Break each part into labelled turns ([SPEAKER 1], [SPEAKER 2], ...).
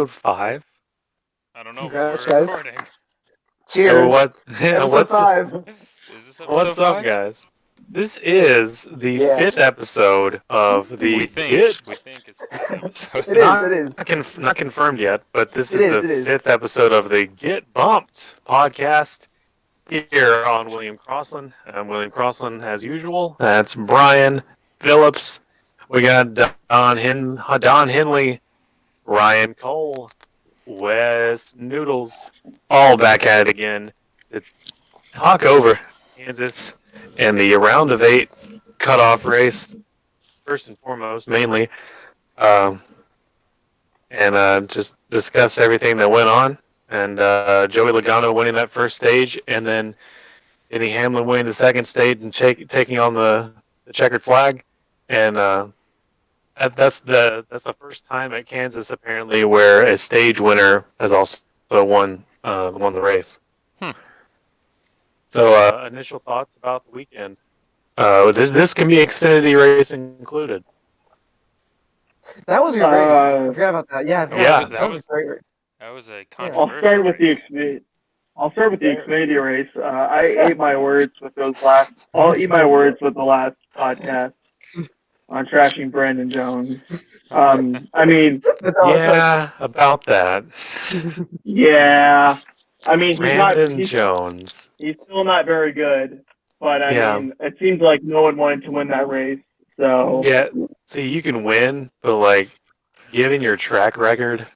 [SPEAKER 1] 5.
[SPEAKER 2] I don't know, but
[SPEAKER 3] Congrats,
[SPEAKER 2] we're
[SPEAKER 3] guys.
[SPEAKER 2] recording.
[SPEAKER 3] Cheers.
[SPEAKER 1] What?
[SPEAKER 3] Episode 5.
[SPEAKER 2] Is this episode
[SPEAKER 1] What's up,
[SPEAKER 2] 5?
[SPEAKER 1] guys? This is the
[SPEAKER 3] Yeah.
[SPEAKER 1] 5th episode of the
[SPEAKER 2] We think it's the fifth episode.
[SPEAKER 3] It is.
[SPEAKER 1] Not confirmed yet, but this
[SPEAKER 3] It
[SPEAKER 1] is
[SPEAKER 3] is,
[SPEAKER 1] the
[SPEAKER 3] it is.
[SPEAKER 1] 5th episode of the Get Bumped podcast here on William Crossland. I'm William Crossland as usual. That's Brian Phillips. We got Don Henley, Ryan Cole, Wes Noodles, all back at it again to talk over Kansas and the round of 8 cutoff race, first and foremost, mainly, and just discuss everything that went on. And Joey Logano winning that first stage, and then Denny Hamlin winning the second stage and taking on the checkered flag. And that's the first time at Kansas apparently where a stage winner has also won the race. So initial thoughts about the weekend. This can be Xfinity race included.
[SPEAKER 3] That was a good race. I forgot about that. Yeah, that was a great race.
[SPEAKER 2] That was a
[SPEAKER 4] I'll
[SPEAKER 2] controversial
[SPEAKER 4] start with
[SPEAKER 2] race.
[SPEAKER 4] the Xfinity race. I ate my words with I'll eat my words with the last podcast on trashing Brandon Jones. I mean,
[SPEAKER 1] About that.
[SPEAKER 4] yeah. I mean,
[SPEAKER 1] Brandon Jones.
[SPEAKER 4] He's still not very good, but I mean, it seems like no one wanted to win that race. So
[SPEAKER 1] Yeah, see, you can win, but like, given your track record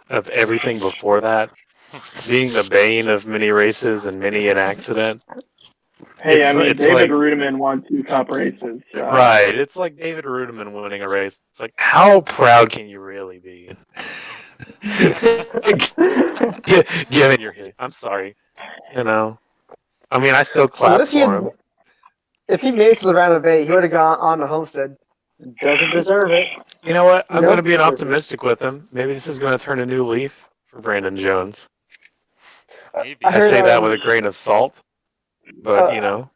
[SPEAKER 1] of everything before that, being the bane of many races and many an accident.
[SPEAKER 4] hey,
[SPEAKER 1] it's
[SPEAKER 4] David
[SPEAKER 1] like,
[SPEAKER 4] Rudiman won 2 Cup races. So.
[SPEAKER 1] Right, it's like David Rudiman winning a race. It's like, how proud can you really be? Given your hit, I'm sorry. You know, I mean, I still clap for him.
[SPEAKER 3] If he made it to the round of 8, he would have gone on to Homestead. Doesn't deserve it.
[SPEAKER 1] You know what? I'm going to be optimistic with him. Maybe this is going to turn a new leaf for Brandon Jones.
[SPEAKER 2] Maybe.
[SPEAKER 1] I say that with a grain of salt, but you know.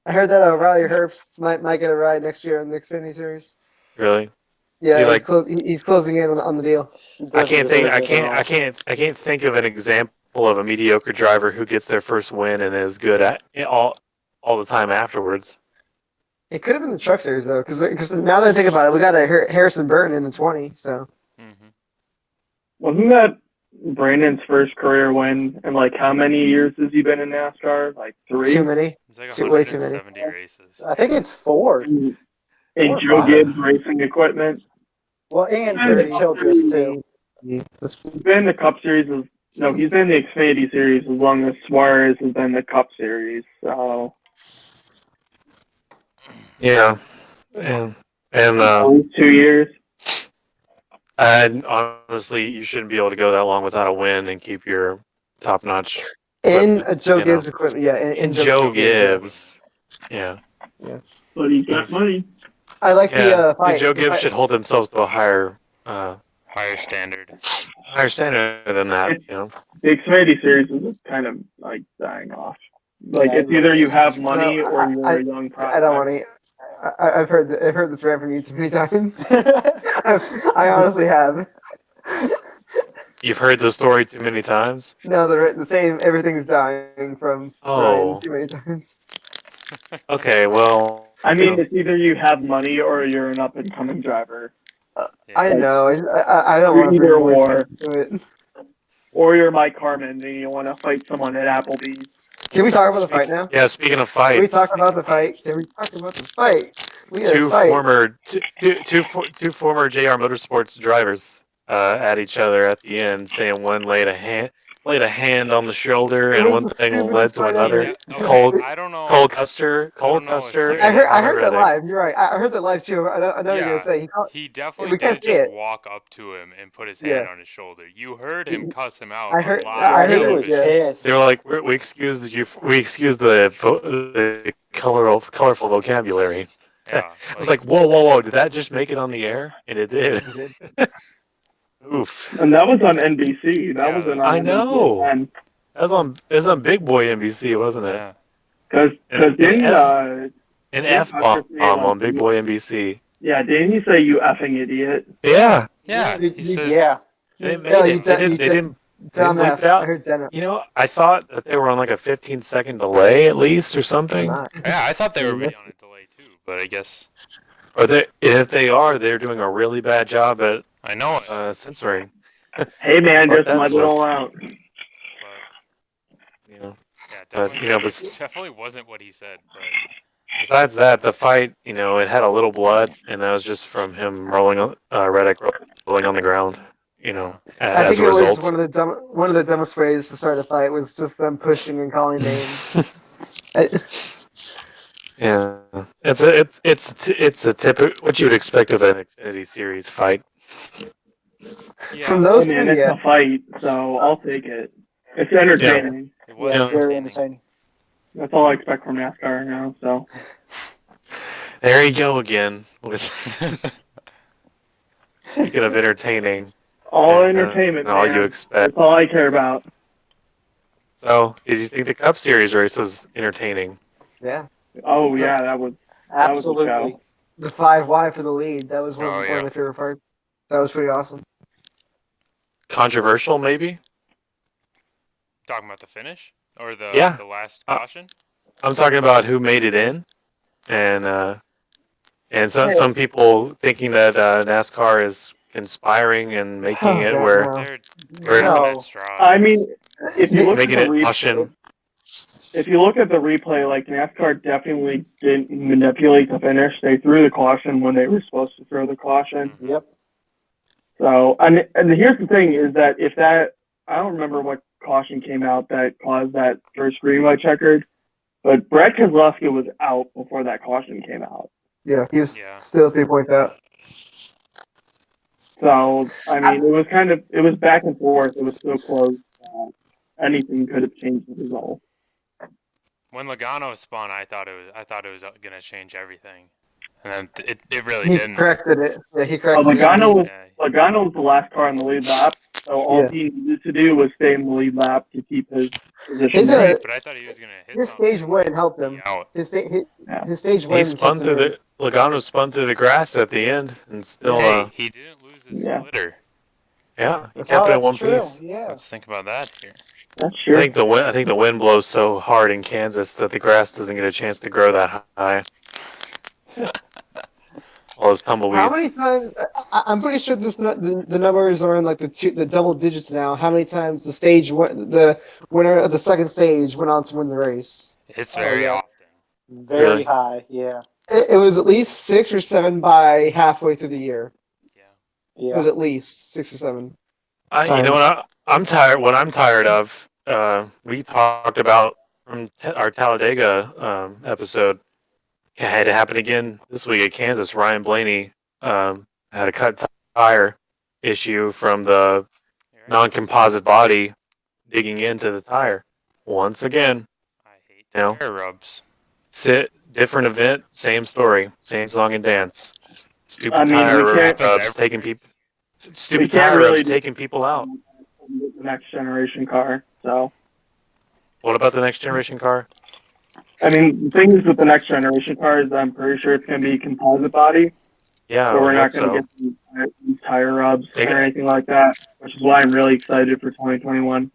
[SPEAKER 3] I heard that Riley Herbst might get a ride next year in the Xfinity Series.
[SPEAKER 1] Really?
[SPEAKER 3] Yeah, he's closing in on the deal.
[SPEAKER 1] I can't think of an example of a mediocre driver who gets their first win and is good at all the time afterwards.
[SPEAKER 3] It could have been the Truck Series though, because now that I think about it, we got a Harrison Burton in the 20. So
[SPEAKER 4] wasn't that Brandon's first career win? And like, how many years has he been in NASCAR? Like 3.
[SPEAKER 3] Too many.
[SPEAKER 2] It's like
[SPEAKER 3] Way too many.
[SPEAKER 2] 170 races.
[SPEAKER 3] I think it's 4.
[SPEAKER 4] And Joe Gibbs Racing Equipment.
[SPEAKER 3] Well, and Brady Childress too.
[SPEAKER 4] He's been in the Cup Series. He's been in the Xfinity Series as long as Suarez has been in the Cup Series. So
[SPEAKER 1] yeah, and
[SPEAKER 4] 2 years.
[SPEAKER 1] And honestly, you shouldn't be able to go that long without a win and keep your top-notch.
[SPEAKER 3] In Joe Gibbs equipment, yeah.
[SPEAKER 1] In Joe Gibbs, yeah.
[SPEAKER 4] But he's got money.
[SPEAKER 3] I like the fight.
[SPEAKER 1] Joe Gibbs should hold themselves to a higher
[SPEAKER 2] standard.
[SPEAKER 1] Higher standard than that, you know.
[SPEAKER 4] The Xfinity Series is kind of like dying off. Like it's either you have money or you're a young prospect.
[SPEAKER 3] I don't want to. I've heard this rant from you too many times. I honestly have.
[SPEAKER 1] You've heard the story too many times?
[SPEAKER 3] No, the same. Everything's dying from Ryan too many times.
[SPEAKER 1] Okay, well.
[SPEAKER 4] I mean, it's either you have money or you're an up-and-coming driver.
[SPEAKER 3] I know. I don't want to
[SPEAKER 4] either or.
[SPEAKER 3] It.
[SPEAKER 4] Or you're Mike Harmon and you want to fight someone at Applebee's.
[SPEAKER 3] Can we talk about the fight now?
[SPEAKER 1] Yeah, speaking of fights.
[SPEAKER 3] Can we talk about the fight?
[SPEAKER 1] Two former JR Motorsports drivers at each other at the end, saying one laid a hand on the shoulder and one thing led to another. Cole Custer.
[SPEAKER 3] I heard that live. You're right. I heard that live too. I know you're gonna say
[SPEAKER 2] he definitely didn't just walk up to him and put his hand on his shoulder. You heard him cuss him out.
[SPEAKER 3] I heard he was pissed.
[SPEAKER 1] They were like, we excuse the colorful vocabulary.
[SPEAKER 2] Yeah,
[SPEAKER 1] it's like, whoa! Did that just make it on the air? And it did. Oof.
[SPEAKER 4] And that was on NBC. That was
[SPEAKER 1] I know.
[SPEAKER 4] And
[SPEAKER 1] it was on Big Boy NBC, wasn't it?
[SPEAKER 4] Because
[SPEAKER 1] an F-bomb on Big Boy NBC.
[SPEAKER 4] Yeah, didn't he say you effing idiot?
[SPEAKER 1] Yeah.
[SPEAKER 2] Yeah. He said,
[SPEAKER 3] yeah.
[SPEAKER 1] They made
[SPEAKER 3] Yeah,
[SPEAKER 1] it. They didn't
[SPEAKER 3] Dumb
[SPEAKER 1] bleep
[SPEAKER 3] F.
[SPEAKER 1] it out.
[SPEAKER 3] I heard dumb
[SPEAKER 1] You know, I thought that they were on like a 15-second delay at least or something.
[SPEAKER 3] F.
[SPEAKER 2] Yeah, I thought they
[SPEAKER 3] Yeah,
[SPEAKER 2] would be
[SPEAKER 3] that's-
[SPEAKER 2] on a delay too, but I guess
[SPEAKER 1] Or if they are, they're doing a really bad job at
[SPEAKER 2] I know it.
[SPEAKER 1] censoring.
[SPEAKER 4] Hey man,
[SPEAKER 1] But
[SPEAKER 4] just
[SPEAKER 1] that's
[SPEAKER 4] let it all out.
[SPEAKER 2] But
[SPEAKER 1] You know,
[SPEAKER 2] yeah,
[SPEAKER 1] but
[SPEAKER 2] definitely, definitely wasn't what he said. But
[SPEAKER 1] besides that, the fight, it had a little blood, and that was just from him Reddick rolling on the ground.
[SPEAKER 3] I
[SPEAKER 1] As
[SPEAKER 3] think
[SPEAKER 1] a
[SPEAKER 3] it was
[SPEAKER 1] result.
[SPEAKER 3] one of the dumbest ways to start a fight was just them pushing and calling names.
[SPEAKER 1] Yeah, it's a typical what you would expect of an Xfinity Series fight.
[SPEAKER 2] yeah,
[SPEAKER 3] From
[SPEAKER 4] Hey
[SPEAKER 3] those
[SPEAKER 4] man,
[SPEAKER 3] two,
[SPEAKER 4] it's
[SPEAKER 3] yeah.
[SPEAKER 4] a fight, so I'll take it. It's entertaining.
[SPEAKER 2] it was
[SPEAKER 3] Yeah, it's very
[SPEAKER 2] entertaining.
[SPEAKER 3] entertaining.
[SPEAKER 4] That's all I expect from NASCAR now. So
[SPEAKER 1] There you go again. With speaking of entertaining,
[SPEAKER 4] all
[SPEAKER 1] and,
[SPEAKER 4] entertainment,
[SPEAKER 1] and all
[SPEAKER 4] man.
[SPEAKER 1] you expect.
[SPEAKER 4] That's all I care about.
[SPEAKER 1] So, did you think the Cup Series race was entertaining?
[SPEAKER 3] Yeah,
[SPEAKER 4] Oh yeah, that was a
[SPEAKER 5] Absolutely.
[SPEAKER 4] show.
[SPEAKER 3] the 5 wide for the lead. That was one
[SPEAKER 2] Oh,
[SPEAKER 3] of
[SPEAKER 2] yeah.
[SPEAKER 3] my favorite parts. That was pretty awesome.
[SPEAKER 1] Controversial, maybe?
[SPEAKER 2] Talking about the finish or the
[SPEAKER 1] Yeah.
[SPEAKER 2] last
[SPEAKER 1] Uh,
[SPEAKER 2] caution.
[SPEAKER 1] I'm talking about who made it in, and some people thinking that NASCAR is conspiring and making it
[SPEAKER 3] God,
[SPEAKER 1] where
[SPEAKER 3] no.
[SPEAKER 2] They're
[SPEAKER 1] Great.
[SPEAKER 2] grabbing
[SPEAKER 5] No.
[SPEAKER 2] at straws.
[SPEAKER 4] I mean, if you look at
[SPEAKER 1] making
[SPEAKER 4] the
[SPEAKER 1] it
[SPEAKER 4] replay,
[SPEAKER 1] caution.
[SPEAKER 4] if you look at the replay, like NASCAR definitely didn't manipulate the finish. They threw the caution when they were supposed to throw the caution.
[SPEAKER 5] Yep.
[SPEAKER 4] So, and here's the thing is that if that, I don't remember what caution came out that caused that first green light checkered, but Brett Keselowski was out before that caution came out.
[SPEAKER 3] Yeah, he was
[SPEAKER 2] Yeah.
[SPEAKER 3] still 3 points out.
[SPEAKER 4] So, I mean, it was back and forth. It was so close that anything could have changed the result.
[SPEAKER 2] When Logano spun, I thought it was gonna change everything, and then it really
[SPEAKER 3] He
[SPEAKER 2] didn't.
[SPEAKER 3] corrected it. Yeah, he
[SPEAKER 4] Well,
[SPEAKER 3] corrected it.
[SPEAKER 4] Logano was the last car in the lead lap, so all
[SPEAKER 3] Yeah.
[SPEAKER 4] he needed to do was stay in the lead lap to keep his position.
[SPEAKER 3] His,
[SPEAKER 4] right.
[SPEAKER 2] But I thought he was gonna hit
[SPEAKER 3] His
[SPEAKER 2] something.
[SPEAKER 3] stage win helped
[SPEAKER 2] be
[SPEAKER 3] him.
[SPEAKER 2] out.
[SPEAKER 3] His
[SPEAKER 4] Yeah.
[SPEAKER 3] stage
[SPEAKER 1] He
[SPEAKER 3] win
[SPEAKER 1] spun
[SPEAKER 3] helped
[SPEAKER 1] through
[SPEAKER 3] him.
[SPEAKER 1] Logano spun through the grass at the end and still,
[SPEAKER 2] Hey, he didn't lose his
[SPEAKER 4] Yeah.
[SPEAKER 2] splitter.
[SPEAKER 1] he
[SPEAKER 3] That's
[SPEAKER 1] kept it in
[SPEAKER 5] that's
[SPEAKER 1] one
[SPEAKER 5] true.
[SPEAKER 1] piece.
[SPEAKER 5] Yeah.
[SPEAKER 2] Let's think about that here.
[SPEAKER 4] That's
[SPEAKER 1] I
[SPEAKER 4] true.
[SPEAKER 1] think the wind blows so hard in Kansas that the grass doesn't get a chance to grow that high. All those tumbleweeds.
[SPEAKER 3] How many times? I'm pretty sure the numbers are in like the double digits now. How many times the winner of the second stage went on to win the race?
[SPEAKER 2] It's
[SPEAKER 5] Oh,
[SPEAKER 2] very
[SPEAKER 5] yeah.
[SPEAKER 2] often.
[SPEAKER 5] Very
[SPEAKER 1] Really?
[SPEAKER 5] high. Yeah.
[SPEAKER 3] It was at least 6 or 7 by halfway through the year.
[SPEAKER 2] Yeah.
[SPEAKER 3] It
[SPEAKER 5] Yeah.
[SPEAKER 3] was at least 6 or 7.
[SPEAKER 1] You know what? I'm tired. What I'm tired of. We talked about from our Talladega episode. Had to happen again this week at Kansas. Ryan Blaney had a cut tire issue from the
[SPEAKER 2] You're right.
[SPEAKER 1] non-composite body digging into the tire. Once again,
[SPEAKER 2] I hate
[SPEAKER 1] You know?
[SPEAKER 2] tire rubs.
[SPEAKER 1] different event, same story, same song and dance. Just stupid
[SPEAKER 4] I mean,
[SPEAKER 1] tire
[SPEAKER 4] we can't-
[SPEAKER 1] rubs taking people.
[SPEAKER 4] We
[SPEAKER 1] Stupid
[SPEAKER 4] can't
[SPEAKER 1] tire
[SPEAKER 4] really
[SPEAKER 1] rubs
[SPEAKER 4] do-
[SPEAKER 1] taking people out.
[SPEAKER 4] The next generation car. So,
[SPEAKER 1] What about the next generation car?
[SPEAKER 4] I mean, the thing is with the next generation car is I'm pretty sure it's going to be composite body,
[SPEAKER 1] Yeah,
[SPEAKER 4] so
[SPEAKER 1] I
[SPEAKER 4] we're
[SPEAKER 1] would
[SPEAKER 4] not
[SPEAKER 1] hope
[SPEAKER 4] going to get these tire rubs
[SPEAKER 1] Take
[SPEAKER 4] or
[SPEAKER 1] it.
[SPEAKER 4] anything like that, which is why I'm really excited for 2021.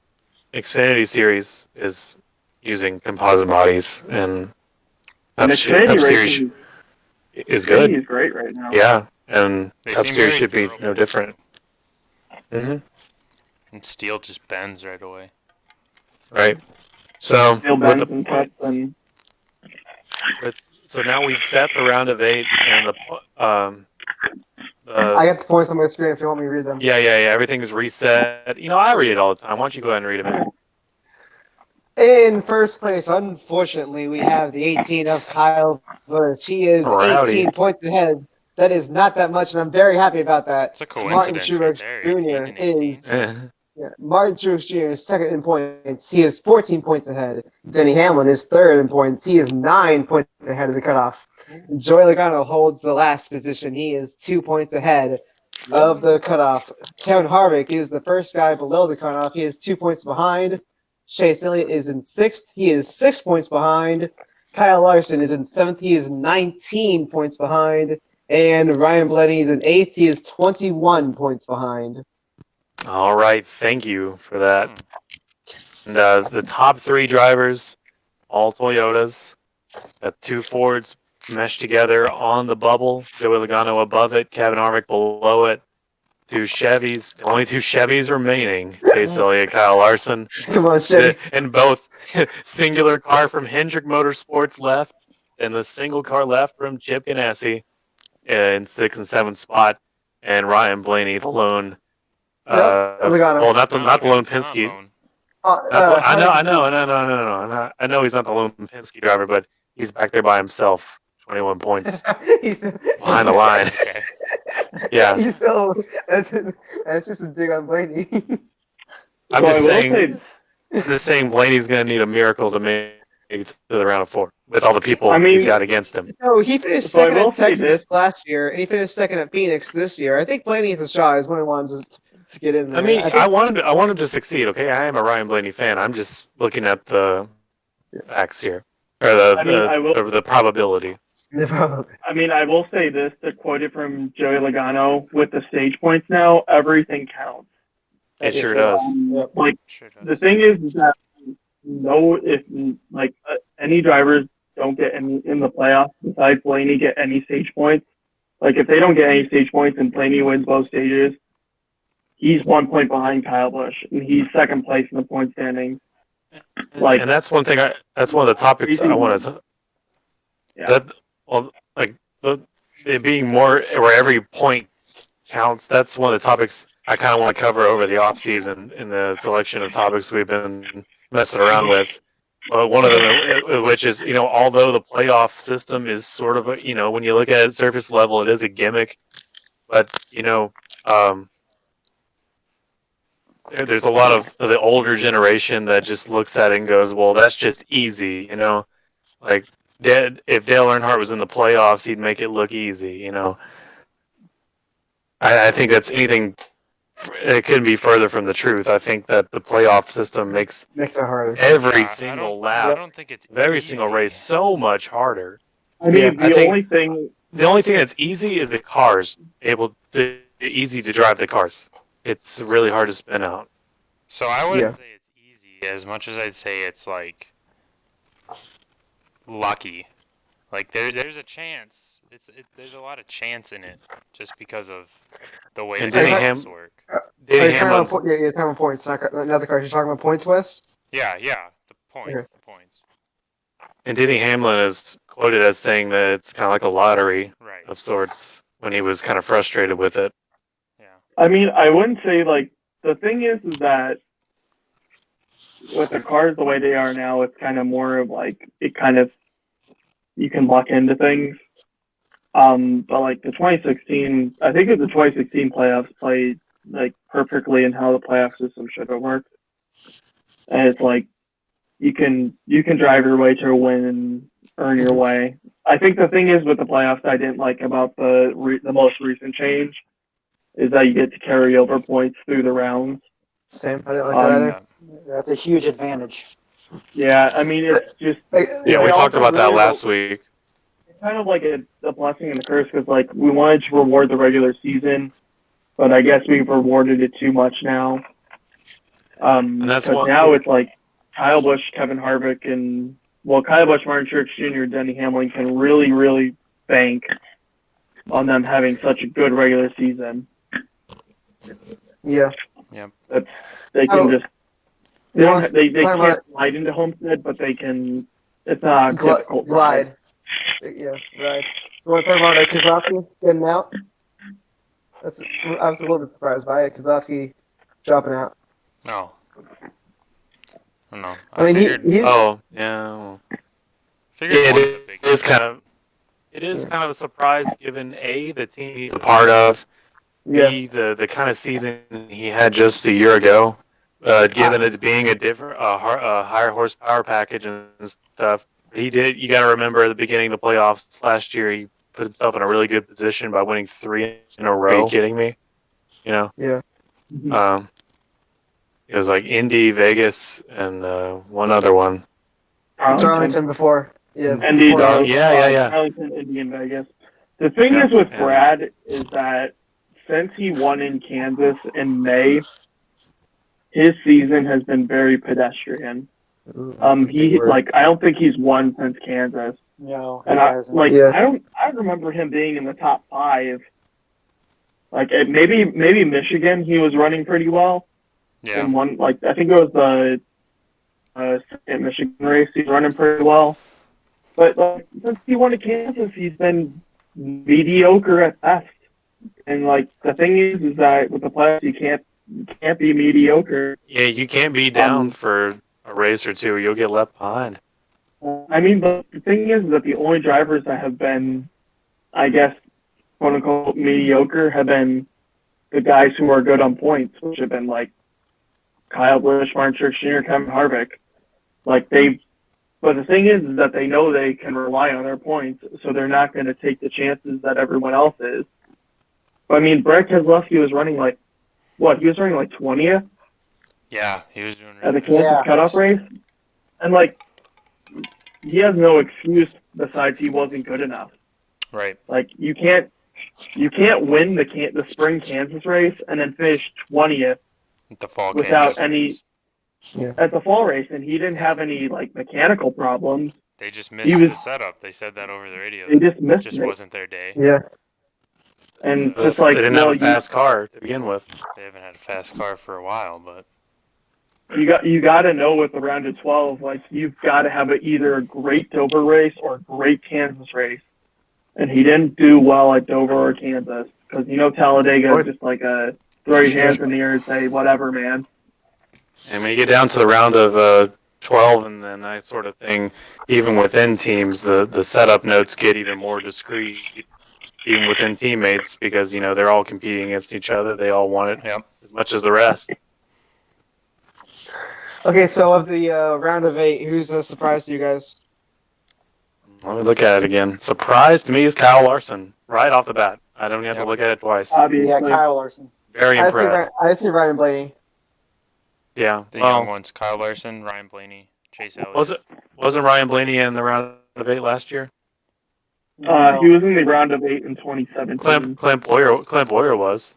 [SPEAKER 1] Xfinity Series is using composite bodies, and
[SPEAKER 4] And
[SPEAKER 1] Cup
[SPEAKER 4] Xfinity
[SPEAKER 1] Series
[SPEAKER 4] racing
[SPEAKER 1] is
[SPEAKER 4] Xfinity
[SPEAKER 1] good.
[SPEAKER 4] is great right now.
[SPEAKER 1] Yeah, and
[SPEAKER 2] They
[SPEAKER 1] Cup
[SPEAKER 2] seem
[SPEAKER 1] Series
[SPEAKER 2] very
[SPEAKER 1] should be
[SPEAKER 2] durable.
[SPEAKER 1] no different. hmm
[SPEAKER 2] And steel just bends right away.
[SPEAKER 1] Right. So
[SPEAKER 4] Steel
[SPEAKER 1] with the
[SPEAKER 4] bends and cuts
[SPEAKER 1] points,
[SPEAKER 4] and
[SPEAKER 1] so now we've set the round of 8 and
[SPEAKER 3] I got the points on my screen if you want me to read them.
[SPEAKER 1] yeah, everything's reset. I read it all the time. Why don't you go ahead and read them? Man?
[SPEAKER 3] In first place, unfortunately, we have the 18 of Kyle Busch. He is
[SPEAKER 1] Rowdy.
[SPEAKER 3] 18 points ahead. That is not that much, and I'm very happy about that.
[SPEAKER 2] It's a
[SPEAKER 3] Martin
[SPEAKER 2] coincidence
[SPEAKER 3] Truex
[SPEAKER 2] right there. 18
[SPEAKER 3] Jr.
[SPEAKER 2] and 18.
[SPEAKER 3] is Martin Truex Jr. is second in points. He is 14 points ahead. Denny Hamlin is third in points. He is 9 points ahead of the cutoff. Joey Logano holds the last position. He is 2 points ahead of the cutoff. Kevin Harvick is the first guy below the cutoff. He is 2 points behind. Chase Elliott is in sixth. He is 6 points behind. Kyle Larson is in seventh. He is 19 points behind. And Ryan Blaney is in eighth. He is 21 points behind.
[SPEAKER 1] All right, thank you for that.
[SPEAKER 2] Hmm.
[SPEAKER 1] And the top 3 drivers, all Toyotas. The 2 Fords meshed together on the bubble. Joey Logano above it, Kevin Harvick below it. 2 Chevys, the only 2 Chevys remaining. Chase Elliott, Kyle Larson.
[SPEAKER 3] Come on, Chevy.
[SPEAKER 1] And both singular car from Hendrick Motorsports left, and the single car left from Chip Ganassi in 6th and 7th spot, and Ryan Blaney, the lone.
[SPEAKER 3] Logano.
[SPEAKER 1] Well, not the lone
[SPEAKER 2] Not
[SPEAKER 1] Penske.
[SPEAKER 2] lone.
[SPEAKER 1] I know he's not the lone Penske driver, but he's back there by himself. 21 points
[SPEAKER 3] He's
[SPEAKER 1] behind the line.
[SPEAKER 2] Okay.
[SPEAKER 1] Yeah,
[SPEAKER 3] He's so that's just a dig on Blaney.
[SPEAKER 1] I'm
[SPEAKER 4] Well,
[SPEAKER 1] just
[SPEAKER 4] I will
[SPEAKER 1] saying Blaney's gonna need a miracle to make it to the round of 4 with all the people
[SPEAKER 4] I mean-
[SPEAKER 1] he's got against him.
[SPEAKER 3] No, he finished
[SPEAKER 4] So I
[SPEAKER 3] second
[SPEAKER 4] will
[SPEAKER 3] at
[SPEAKER 4] say
[SPEAKER 3] Texas
[SPEAKER 4] this.
[SPEAKER 3] last year, and he finished second at Phoenix this year. I think Blaney has a shot. Is one of the ones to get in there.
[SPEAKER 1] I mean,
[SPEAKER 3] think-
[SPEAKER 1] I want him to succeed. Okay, I am a Ryan Blaney fan. I'm just looking at the facts here, or the probability.
[SPEAKER 4] I mean, I will say this, to quote it from Joey Logano, with the stage points now, everything counts.
[SPEAKER 1] It sure does.
[SPEAKER 4] Like,
[SPEAKER 2] Sure does.
[SPEAKER 4] the thing is that if any drivers don't get any in the playoffs besides Blaney get any stage points, like if they don't get any stage points and Blaney wins both stages, he's 1 point behind Kyle Busch, and he's second place in the point standings. Like,
[SPEAKER 1] And that's one thing. That's one of the topics I want to.
[SPEAKER 4] Yeah.
[SPEAKER 1] It being more where every point counts. That's one of the topics I kind of want to cover over the off season in the selection of topics we've been messing around with. One of them, which is, although the playoff system is sort of when you look at it surface level, it is a gimmick, but there's a lot of the older generation that just looks at it and goes, well, that's just easy, like if Dale Earnhardt was in the playoffs, he'd make it look easy, I think that's anything. It couldn't be further from the truth. I think that the playoff system makes
[SPEAKER 3] makes it harder.
[SPEAKER 1] every
[SPEAKER 2] Yeah,
[SPEAKER 1] single
[SPEAKER 2] I
[SPEAKER 1] lap,
[SPEAKER 2] don't think it's
[SPEAKER 1] every
[SPEAKER 2] easy.
[SPEAKER 1] single race so much harder.
[SPEAKER 4] I mean,
[SPEAKER 1] I think-
[SPEAKER 4] the only thing
[SPEAKER 1] that's easy is the cars easy to drive the cars. It's really hard to spin out.
[SPEAKER 2] So I wouldn't
[SPEAKER 3] Yeah.
[SPEAKER 2] say it's easy as much as I'd say it's like lucky. Like there's a chance. There's a lot of chance in it just because of the way
[SPEAKER 1] And
[SPEAKER 2] the
[SPEAKER 1] Denny
[SPEAKER 2] playoffs
[SPEAKER 1] Ham-
[SPEAKER 2] work.
[SPEAKER 1] Danny
[SPEAKER 3] You're talking about
[SPEAKER 1] Hamlin's,
[SPEAKER 3] you're talking about points, not the cars. You're talking about points, Wes.
[SPEAKER 2] Yeah, the points,
[SPEAKER 3] Okay.
[SPEAKER 2] the points.
[SPEAKER 1] and Denny Hamlin is quoted as saying that it's kind of like a lottery
[SPEAKER 2] Right.
[SPEAKER 1] of sorts when he was kind of frustrated with it.
[SPEAKER 2] Yeah.
[SPEAKER 4] I mean, I wouldn't say, like, the thing is that with the cars the way they are now, it's kind of more of like, you can luck into things. But like the 2016, I think the 2016 playoffs played like perfectly in how the playoff system should have worked. And it's like, you can drive your way to a win and earn your way. I think the thing is with the playoffs I didn't like about the most recent change is that you get to carry over points through the rounds.
[SPEAKER 3] Same. I didn't like that either.
[SPEAKER 2] Yeah.
[SPEAKER 5] That's a huge advantage.
[SPEAKER 4] Yeah, I mean, it's just
[SPEAKER 3] Like,
[SPEAKER 1] Yeah,
[SPEAKER 4] They
[SPEAKER 1] we talked
[SPEAKER 4] also
[SPEAKER 1] about that
[SPEAKER 4] really
[SPEAKER 1] last week.
[SPEAKER 4] it's kind of like a blessing and a curse because like we wanted to reward the regular season, but I guess we've rewarded it too much now.
[SPEAKER 1] And that's
[SPEAKER 4] 'Cause
[SPEAKER 1] what-
[SPEAKER 4] now it's like Kyle Busch, Kevin Harvick, and Kyle Busch, Martin Truex Jr., Denny Hamlin can really, really bank on them having such a good regular season.
[SPEAKER 3] yeah.
[SPEAKER 4] They can
[SPEAKER 3] Oh.
[SPEAKER 4] just they
[SPEAKER 3] Well,
[SPEAKER 4] don't they
[SPEAKER 3] talking
[SPEAKER 4] can't
[SPEAKER 3] about-
[SPEAKER 4] slide into Homestead, but they can. It's not a difficult ride.
[SPEAKER 3] Glide. Yeah, right. You want to talk about Keselowski getting out? I was a little bit surprised by it. Keselowski dropping out.
[SPEAKER 2] No. No.
[SPEAKER 3] I mean,
[SPEAKER 2] figured,
[SPEAKER 3] he
[SPEAKER 1] Oh, yeah. well,
[SPEAKER 2] figured
[SPEAKER 1] Yeah,
[SPEAKER 2] one of the big
[SPEAKER 1] It is kind of a surprise given the team he's a part of,
[SPEAKER 3] yeah.
[SPEAKER 1] the kind of season he had just a year ago, given it being a higher horsepower package and stuff. He did. You got to remember at the beginning of the playoffs last year, he put himself in a really good position by winning 3 in a row. Are you kidding me?
[SPEAKER 3] Yeah.
[SPEAKER 1] It was like Indy, Vegas, and one other one.
[SPEAKER 3] Darlington before. Yeah.
[SPEAKER 4] Indy,
[SPEAKER 3] before-
[SPEAKER 1] Dar- yeah.
[SPEAKER 4] Arlington, Indy, and Vegas. The thing
[SPEAKER 1] Yeah,
[SPEAKER 4] is with
[SPEAKER 1] yeah.
[SPEAKER 4] Brad is that since he won in Kansas in May, his season has been very pedestrian. I don't think he's won since Kansas.
[SPEAKER 5] No,
[SPEAKER 4] And
[SPEAKER 5] he
[SPEAKER 4] I
[SPEAKER 5] hasn't.
[SPEAKER 4] I remember him being in the top 5. Maybe Michigan he was running pretty well.
[SPEAKER 2] Yeah.
[SPEAKER 4] In one, I think it was the second Michigan race, he's running pretty well. But since he won at Kansas, he's been mediocre at best. And the thing is that with the playoffs, you can't be mediocre.
[SPEAKER 1] Yeah, you can't be down for a race or two. You'll get left behind.
[SPEAKER 4] I mean, but the thing is that the only drivers that have been, I guess, quote unquote mediocre have been the guys who are good on points, which have been Kyle Busch, Martin Truex Jr., Kevin Harvick. But the thing is that they know they can rely on their points, so they're not going to take the chances that everyone else is. But, I mean, Brad Keselowski was running he was running 20th
[SPEAKER 2] Yeah, he was doing
[SPEAKER 4] at the
[SPEAKER 2] really
[SPEAKER 4] Kansas cutoff race, and he has no excuse besides he wasn't good enough.
[SPEAKER 2] right.
[SPEAKER 4] You can't win the spring Kansas race and then finish 20th
[SPEAKER 2] The fall
[SPEAKER 4] without
[SPEAKER 2] Kansas
[SPEAKER 4] any
[SPEAKER 2] race.
[SPEAKER 4] at the fall race, and he didn't have any mechanical problems.
[SPEAKER 2] They just missed the setup. They said that over the radio.
[SPEAKER 4] They just missed
[SPEAKER 2] Just
[SPEAKER 4] it.
[SPEAKER 2] wasn't their day.
[SPEAKER 3] Yeah.
[SPEAKER 4] And
[SPEAKER 1] They
[SPEAKER 4] just
[SPEAKER 1] didn't have a fast car to begin with.
[SPEAKER 2] They haven't had a fast car for a while, but
[SPEAKER 4] you got to know with the round of 12, you've got to have either a great Dover race or a great Kansas race. And he didn't do well at Dover or Kansas because Talladega is just throw your hands in the air and say whatever, man.
[SPEAKER 1] And when you get down to the round of 12 and then that sort of thing, even within teams, the setup notes get even more discreet, even within teammates, because they're all competing against each other. They all want it as much as the rest.
[SPEAKER 3] Okay, so of the round of 8, who's a surprise to you guys?
[SPEAKER 1] Let me look at it again. Surprise to me is Kyle Larson right off the bat. I don't even have to look at it twice.
[SPEAKER 4] Obviously.
[SPEAKER 5] Yeah, Kyle Larson.
[SPEAKER 1] Very impressed.
[SPEAKER 3] I see Ryan Blaney.
[SPEAKER 1] Yeah.
[SPEAKER 2] the young ones: Kyle Larson, Ryan Blaney, Chase Elliott.
[SPEAKER 1] Wasn't Ryan Blaney in the round of 8 last year?
[SPEAKER 4] He was in the round of 8 in 2017.
[SPEAKER 1] Clint Boyer was.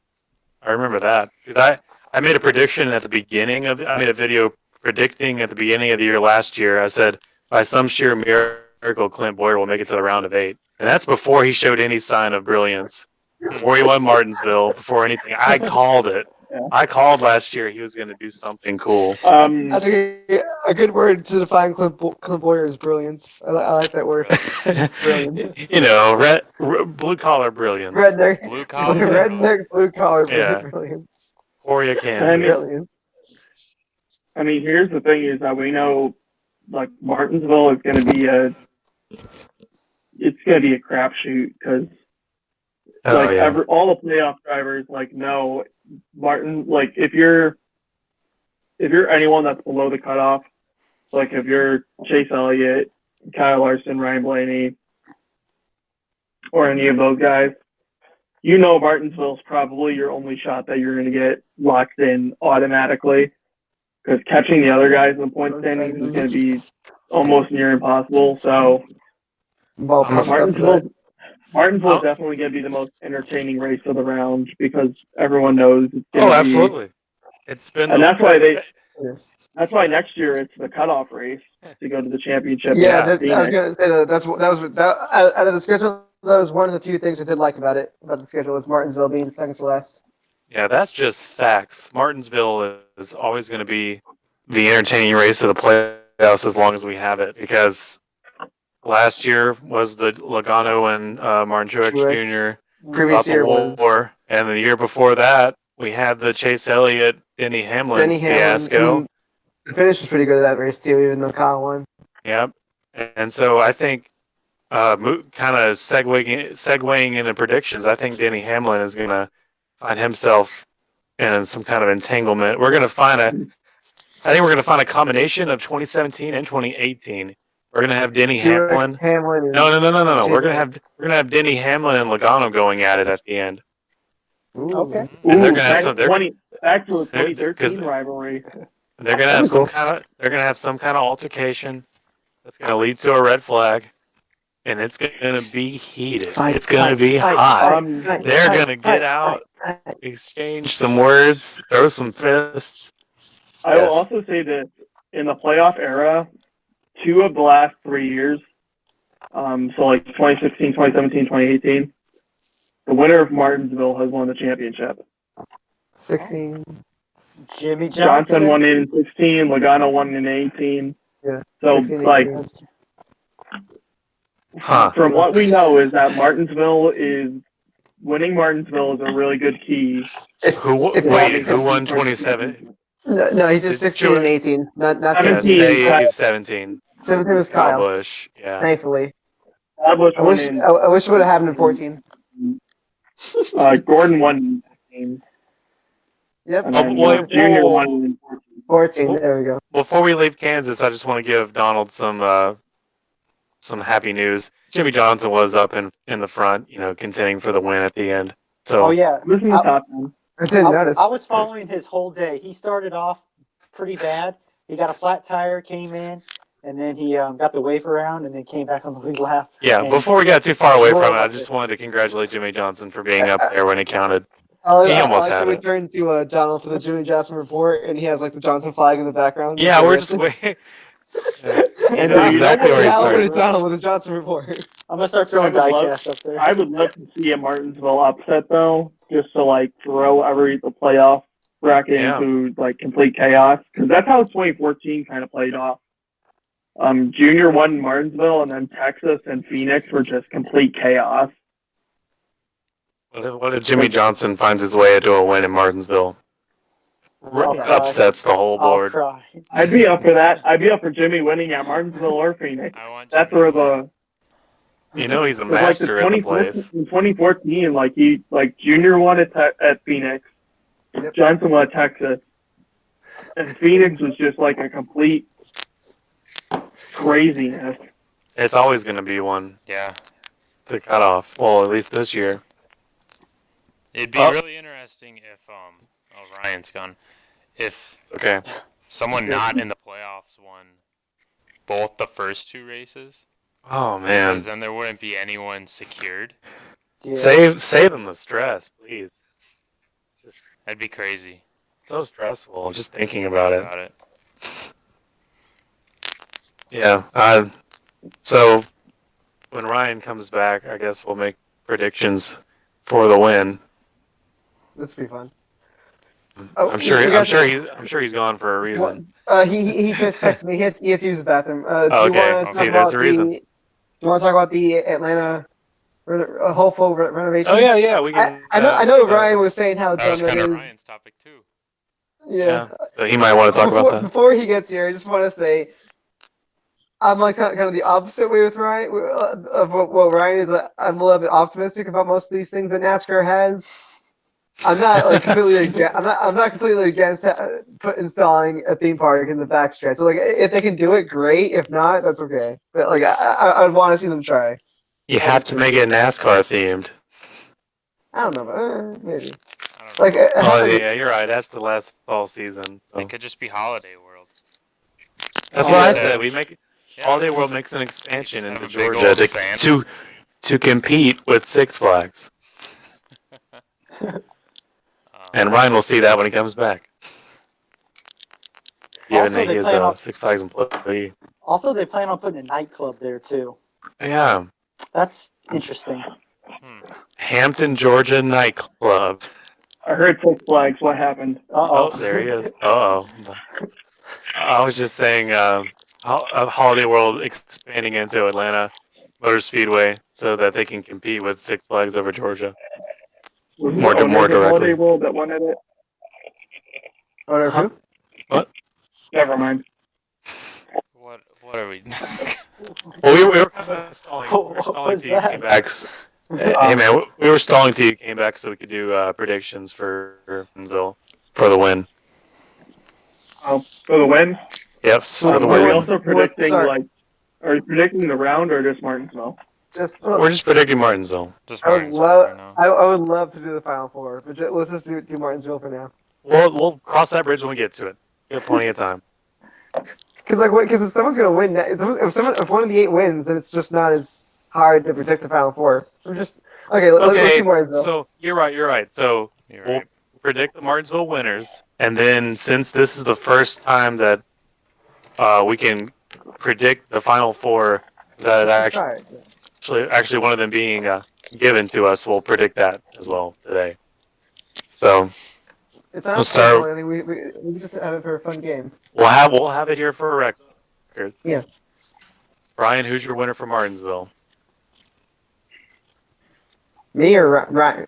[SPEAKER 1] I remember that because I made a prediction at the beginning of. I made a video predicting at the beginning of the year last year. I said by some sheer miracle, Clint Boyer will make it to the round of 8, and that's before he showed any sign of brilliance. Before he won Martinsville, before anything, I called it.
[SPEAKER 4] Yeah.
[SPEAKER 1] I called last year he was going to do something cool.
[SPEAKER 3] I think a good word to define Clint Boyer is brilliance. I like that word. Brilliant.
[SPEAKER 1] Blue collar brilliance.
[SPEAKER 3] Redneck.
[SPEAKER 2] Blue collar.
[SPEAKER 3] Redneck blue collar
[SPEAKER 1] Yeah.
[SPEAKER 3] brilliance.
[SPEAKER 1] Peoria, Kansas.
[SPEAKER 3] Brilliant.
[SPEAKER 4] I mean, here's the thing: is that we know, Martinsville is going to be a crapshoot because all the playoff drivers know Martin. If you're anyone that's below the cutoff, if you're Chase Elliott, Kyle Larson, Ryan Blaney, or any of those guys, Martinsville's probably your only shot that you're going to get locked in automatically. Because catching the other guys in the point standings is going to be almost near impossible. So Martinsville's definitely going to be the most entertaining race of the round because everyone knows it's going to be.
[SPEAKER 1] Absolutely. It's been,
[SPEAKER 4] and that's why next year it's the cutoff race to go to the championship.
[SPEAKER 3] Yeah, I was going to say that out of the schedule. That was one of the few things I did like about the schedule was Martinsville being second to last.
[SPEAKER 1] Yeah, that's just facts. Martinsville is always going to be the entertaining race of the playoffs as long as we have it. Because last year was the Logano and Martin Truex Jr.
[SPEAKER 3] Previous year
[SPEAKER 1] war, and the year before that we had the Chase Elliott, Denny Hamlin fiasco.
[SPEAKER 3] The finish was pretty good at that race too, even though Kyle won.
[SPEAKER 1] Yep, and so I think kind of segueing into predictions, I think Denny Hamlin is going to find himself in some kind of entanglement. I think we're going to find a combination of 2017 and 2018. We're going to have Denny Hamlin. No. We're going to have Denny Hamlin and Logano going at it at the end.
[SPEAKER 3] Ooh.
[SPEAKER 5] Okay.
[SPEAKER 1] And they're going to have
[SPEAKER 4] back to the 2013 rivalry.
[SPEAKER 1] They're going to have some kind of altercation that's going to lead to a red flag. And it's going to be heated. It's going to be hot. They're going to get out, exchange some words, throw some fists.
[SPEAKER 4] I will
[SPEAKER 1] Yes.
[SPEAKER 4] also say that in the playoff era, 2 of the last 3 years, so like 2016, 2017, 2018, the winner of Martinsville has won the championship.
[SPEAKER 3] 16.
[SPEAKER 5] Jimmy
[SPEAKER 4] Johnson
[SPEAKER 5] Johnson.
[SPEAKER 4] won it in 16, Logano won it in 18.
[SPEAKER 3] Yeah.
[SPEAKER 4] So
[SPEAKER 3] 16,
[SPEAKER 4] like
[SPEAKER 3] 18.
[SPEAKER 1] Huh.
[SPEAKER 4] from what we know is that winning Martinsville is a really good key.
[SPEAKER 1] Who won 27?
[SPEAKER 3] No, he said
[SPEAKER 1] Did
[SPEAKER 3] 16 and 18. Not
[SPEAKER 1] Yeah,
[SPEAKER 4] 17.
[SPEAKER 3] 17.
[SPEAKER 1] save 17.
[SPEAKER 3] 17 was
[SPEAKER 1] Kyle
[SPEAKER 3] Kyle,
[SPEAKER 1] Busch. Yeah.
[SPEAKER 3] thankfully.
[SPEAKER 4] Todd Busch
[SPEAKER 3] I
[SPEAKER 4] won
[SPEAKER 3] wish
[SPEAKER 4] in.
[SPEAKER 3] I wish it would have happened in 14.
[SPEAKER 4] Gordon won in 16.
[SPEAKER 3] Yep.
[SPEAKER 4] And
[SPEAKER 1] Oh,
[SPEAKER 4] then
[SPEAKER 1] wait,
[SPEAKER 4] Junior
[SPEAKER 1] whoa.
[SPEAKER 4] won in 14.
[SPEAKER 3] 14.
[SPEAKER 1] Oh.
[SPEAKER 3] There we go.
[SPEAKER 1] Before we leave Kansas, I just want to give Donald some happy news. Jimmy Johnson was up in the front, contending for the win at the end. So
[SPEAKER 5] Oh yeah,
[SPEAKER 4] This is the top 10.
[SPEAKER 3] I didn't notice.
[SPEAKER 5] I was following his whole day. He started off pretty bad. He got a flat tire, came in, and then he got the wave around, and then came back on the lead lap.
[SPEAKER 1] yeah,
[SPEAKER 5] And
[SPEAKER 1] before we got too far away from it, I
[SPEAKER 5] drove
[SPEAKER 1] just
[SPEAKER 5] it.
[SPEAKER 1] wanted to congratulate Jimmy Johnson for being up there when it counted.
[SPEAKER 3] I
[SPEAKER 1] He
[SPEAKER 3] like
[SPEAKER 1] almost had
[SPEAKER 3] that we
[SPEAKER 1] it.
[SPEAKER 3] turned to Donald for the Jimmy Johnson report, and he has like the Johnson flag in the background.
[SPEAKER 1] Yeah,
[SPEAKER 3] So
[SPEAKER 1] we're
[SPEAKER 3] we
[SPEAKER 1] just
[SPEAKER 3] have
[SPEAKER 1] waiting.
[SPEAKER 3] And
[SPEAKER 1] That's exactly where he
[SPEAKER 3] now
[SPEAKER 1] started.
[SPEAKER 3] with Donald with his Johnson report.
[SPEAKER 5] I'm gonna start throwing
[SPEAKER 4] I would love-
[SPEAKER 5] diecast up there.
[SPEAKER 4] I would love to see a Martinsville upset though, just to like throw the playoff bracket
[SPEAKER 1] Yeah.
[SPEAKER 4] into like complete chaos, because that's how 2014 kind of played off. Junior won Martinsville, and then Texas and Phoenix were just complete chaos.
[SPEAKER 1] What if Jimmy Johnson finds his way into a win in Martinsville?
[SPEAKER 5] I'll cry.
[SPEAKER 1] Upsets the whole
[SPEAKER 5] I'll
[SPEAKER 1] board.
[SPEAKER 5] cry.
[SPEAKER 4] I'd be up for that. I'd be up for Jimmy winning at Martinsville or Phoenix.
[SPEAKER 2] I want
[SPEAKER 4] That's
[SPEAKER 2] Jimmy
[SPEAKER 4] where
[SPEAKER 2] to win.
[SPEAKER 1] He's a
[SPEAKER 4] Like
[SPEAKER 1] master at the place.
[SPEAKER 4] in 2014, like Junior won at Phoenix,
[SPEAKER 3] Yep.
[SPEAKER 4] Johnson won at Texas, and Phoenix was just like a complete craziness.
[SPEAKER 1] It's always going to be one
[SPEAKER 2] Yeah.
[SPEAKER 1] to cut off. Well, at least this year.
[SPEAKER 2] It'd be
[SPEAKER 1] Oh.
[SPEAKER 2] really interesting if Ryan's gone. If
[SPEAKER 1] Okay.
[SPEAKER 2] someone not in the playoffs won both the first 2 races,
[SPEAKER 1] Oh man,
[SPEAKER 2] because then there wouldn't be anyone secured.
[SPEAKER 5] Yeah.
[SPEAKER 1] save them the stress, please.
[SPEAKER 2] That'd be crazy.
[SPEAKER 1] So stressful just thinking about it.
[SPEAKER 2] About it.
[SPEAKER 1] Yeah. So when Ryan comes back, I guess we'll make predictions for the win.
[SPEAKER 3] This will be fun. Oh,
[SPEAKER 1] I'm sure.
[SPEAKER 3] you
[SPEAKER 1] I'm
[SPEAKER 3] guys-
[SPEAKER 1] sure he's gone for a reason.
[SPEAKER 3] He just texted me. He has to use the bathroom. Do you
[SPEAKER 1] Okay.
[SPEAKER 3] want to
[SPEAKER 1] See,
[SPEAKER 3] talk
[SPEAKER 1] there's
[SPEAKER 3] about
[SPEAKER 1] a reason.
[SPEAKER 3] Do you want to talk about the Atlanta hopeful renovations?
[SPEAKER 1] Oh yeah. We can.
[SPEAKER 3] I know. Ryan was saying how
[SPEAKER 2] That
[SPEAKER 3] dumb
[SPEAKER 2] was
[SPEAKER 3] it
[SPEAKER 2] kind of
[SPEAKER 3] is.
[SPEAKER 2] Ryan's topic too.
[SPEAKER 3] Yeah.
[SPEAKER 1] So he might want to talk about that.
[SPEAKER 3] Before he gets here, I just want to say, I'm like kind of the opposite way with Ryan of what Ryan is. I'm a little bit optimistic about most of these things that NASCAR has. I'm not like completely. I'm not completely against installing a theme park in the backstretch. So like, if they can do it, great. If not, that's okay. But like, I'd want to see them try.
[SPEAKER 1] You have to make it NASCAR themed.
[SPEAKER 3] I don't know, but maybe.
[SPEAKER 2] I don't know.
[SPEAKER 3] Like,
[SPEAKER 1] Oh yeah, you're right. That's the last fall season. So.
[SPEAKER 2] It could just be Holiday World.
[SPEAKER 1] That's
[SPEAKER 3] Oh,
[SPEAKER 1] what I
[SPEAKER 3] yeah.
[SPEAKER 1] said. We make
[SPEAKER 2] Yeah.
[SPEAKER 1] Holiday World makes an expansion
[SPEAKER 2] Just
[SPEAKER 1] into
[SPEAKER 2] have a big
[SPEAKER 1] Georgia
[SPEAKER 2] old
[SPEAKER 1] to,
[SPEAKER 2] sand.
[SPEAKER 1] to compete with Six Flags, and Ryan will see that when he comes back. Given
[SPEAKER 5] Also,
[SPEAKER 1] that
[SPEAKER 5] they
[SPEAKER 1] he is
[SPEAKER 5] plan
[SPEAKER 1] a
[SPEAKER 5] on-
[SPEAKER 1] Six Flags employee.
[SPEAKER 5] Also, they plan on putting a nightclub there too.
[SPEAKER 1] Yeah,
[SPEAKER 5] That's interesting.
[SPEAKER 1] Hampton, Georgia nightclub.
[SPEAKER 4] I heard Six Flags. What happened?
[SPEAKER 1] Oh, there he is. Uh-oh. I was just saying, Holiday World expanding into Atlanta Motor Speedway so that they can compete with Six Flags over Georgia.
[SPEAKER 4] Was it
[SPEAKER 1] More
[SPEAKER 4] the owners of
[SPEAKER 1] directly.
[SPEAKER 4] Holiday World that wanted it?
[SPEAKER 3] Whatever.
[SPEAKER 4] Never mind.
[SPEAKER 2] What are we?
[SPEAKER 1] Well, we were kind of stalling. We were
[SPEAKER 5] What
[SPEAKER 1] stalling
[SPEAKER 5] was
[SPEAKER 1] till you came
[SPEAKER 5] that?
[SPEAKER 1] back. Hey man, we were stalling till you came back so we could do predictions for Martinsville for the win.
[SPEAKER 4] For the win?
[SPEAKER 1] Yep, for the
[SPEAKER 4] Are we
[SPEAKER 1] win.
[SPEAKER 4] also predicting
[SPEAKER 3] start.
[SPEAKER 4] are you predicting the round or just Martinsville?
[SPEAKER 3] Just
[SPEAKER 1] We're just predicting Martinsville.
[SPEAKER 2] Just
[SPEAKER 3] I would
[SPEAKER 2] Martinsville
[SPEAKER 3] love.
[SPEAKER 2] right now.
[SPEAKER 3] I would love to do the Final Four, but let's just do Martinsville for now.
[SPEAKER 1] We'll cross that bridge when we get to it. We have plenty of time.
[SPEAKER 3] Because if someone's gonna win, if one of the 8 wins, then it's just not as hard to predict the Final Four. We're just okay. Let's
[SPEAKER 1] Okay,
[SPEAKER 3] do Martinsville.
[SPEAKER 1] so you're right. So
[SPEAKER 2] You're
[SPEAKER 1] we'll
[SPEAKER 2] right.
[SPEAKER 1] predict the Martinsville winners, And then since this is the first time that we can predict the final four, that
[SPEAKER 3] Let's try it.
[SPEAKER 1] actually one of them being given to us, we'll predict that as well today. So
[SPEAKER 3] It's not
[SPEAKER 1] Let's start-
[SPEAKER 3] simple. I think we just have it for a fun game.
[SPEAKER 1] we'll have it here for a record.
[SPEAKER 3] Yeah.
[SPEAKER 1] Brian, who's your winner for Martinsville?
[SPEAKER 3] Me or Ryan?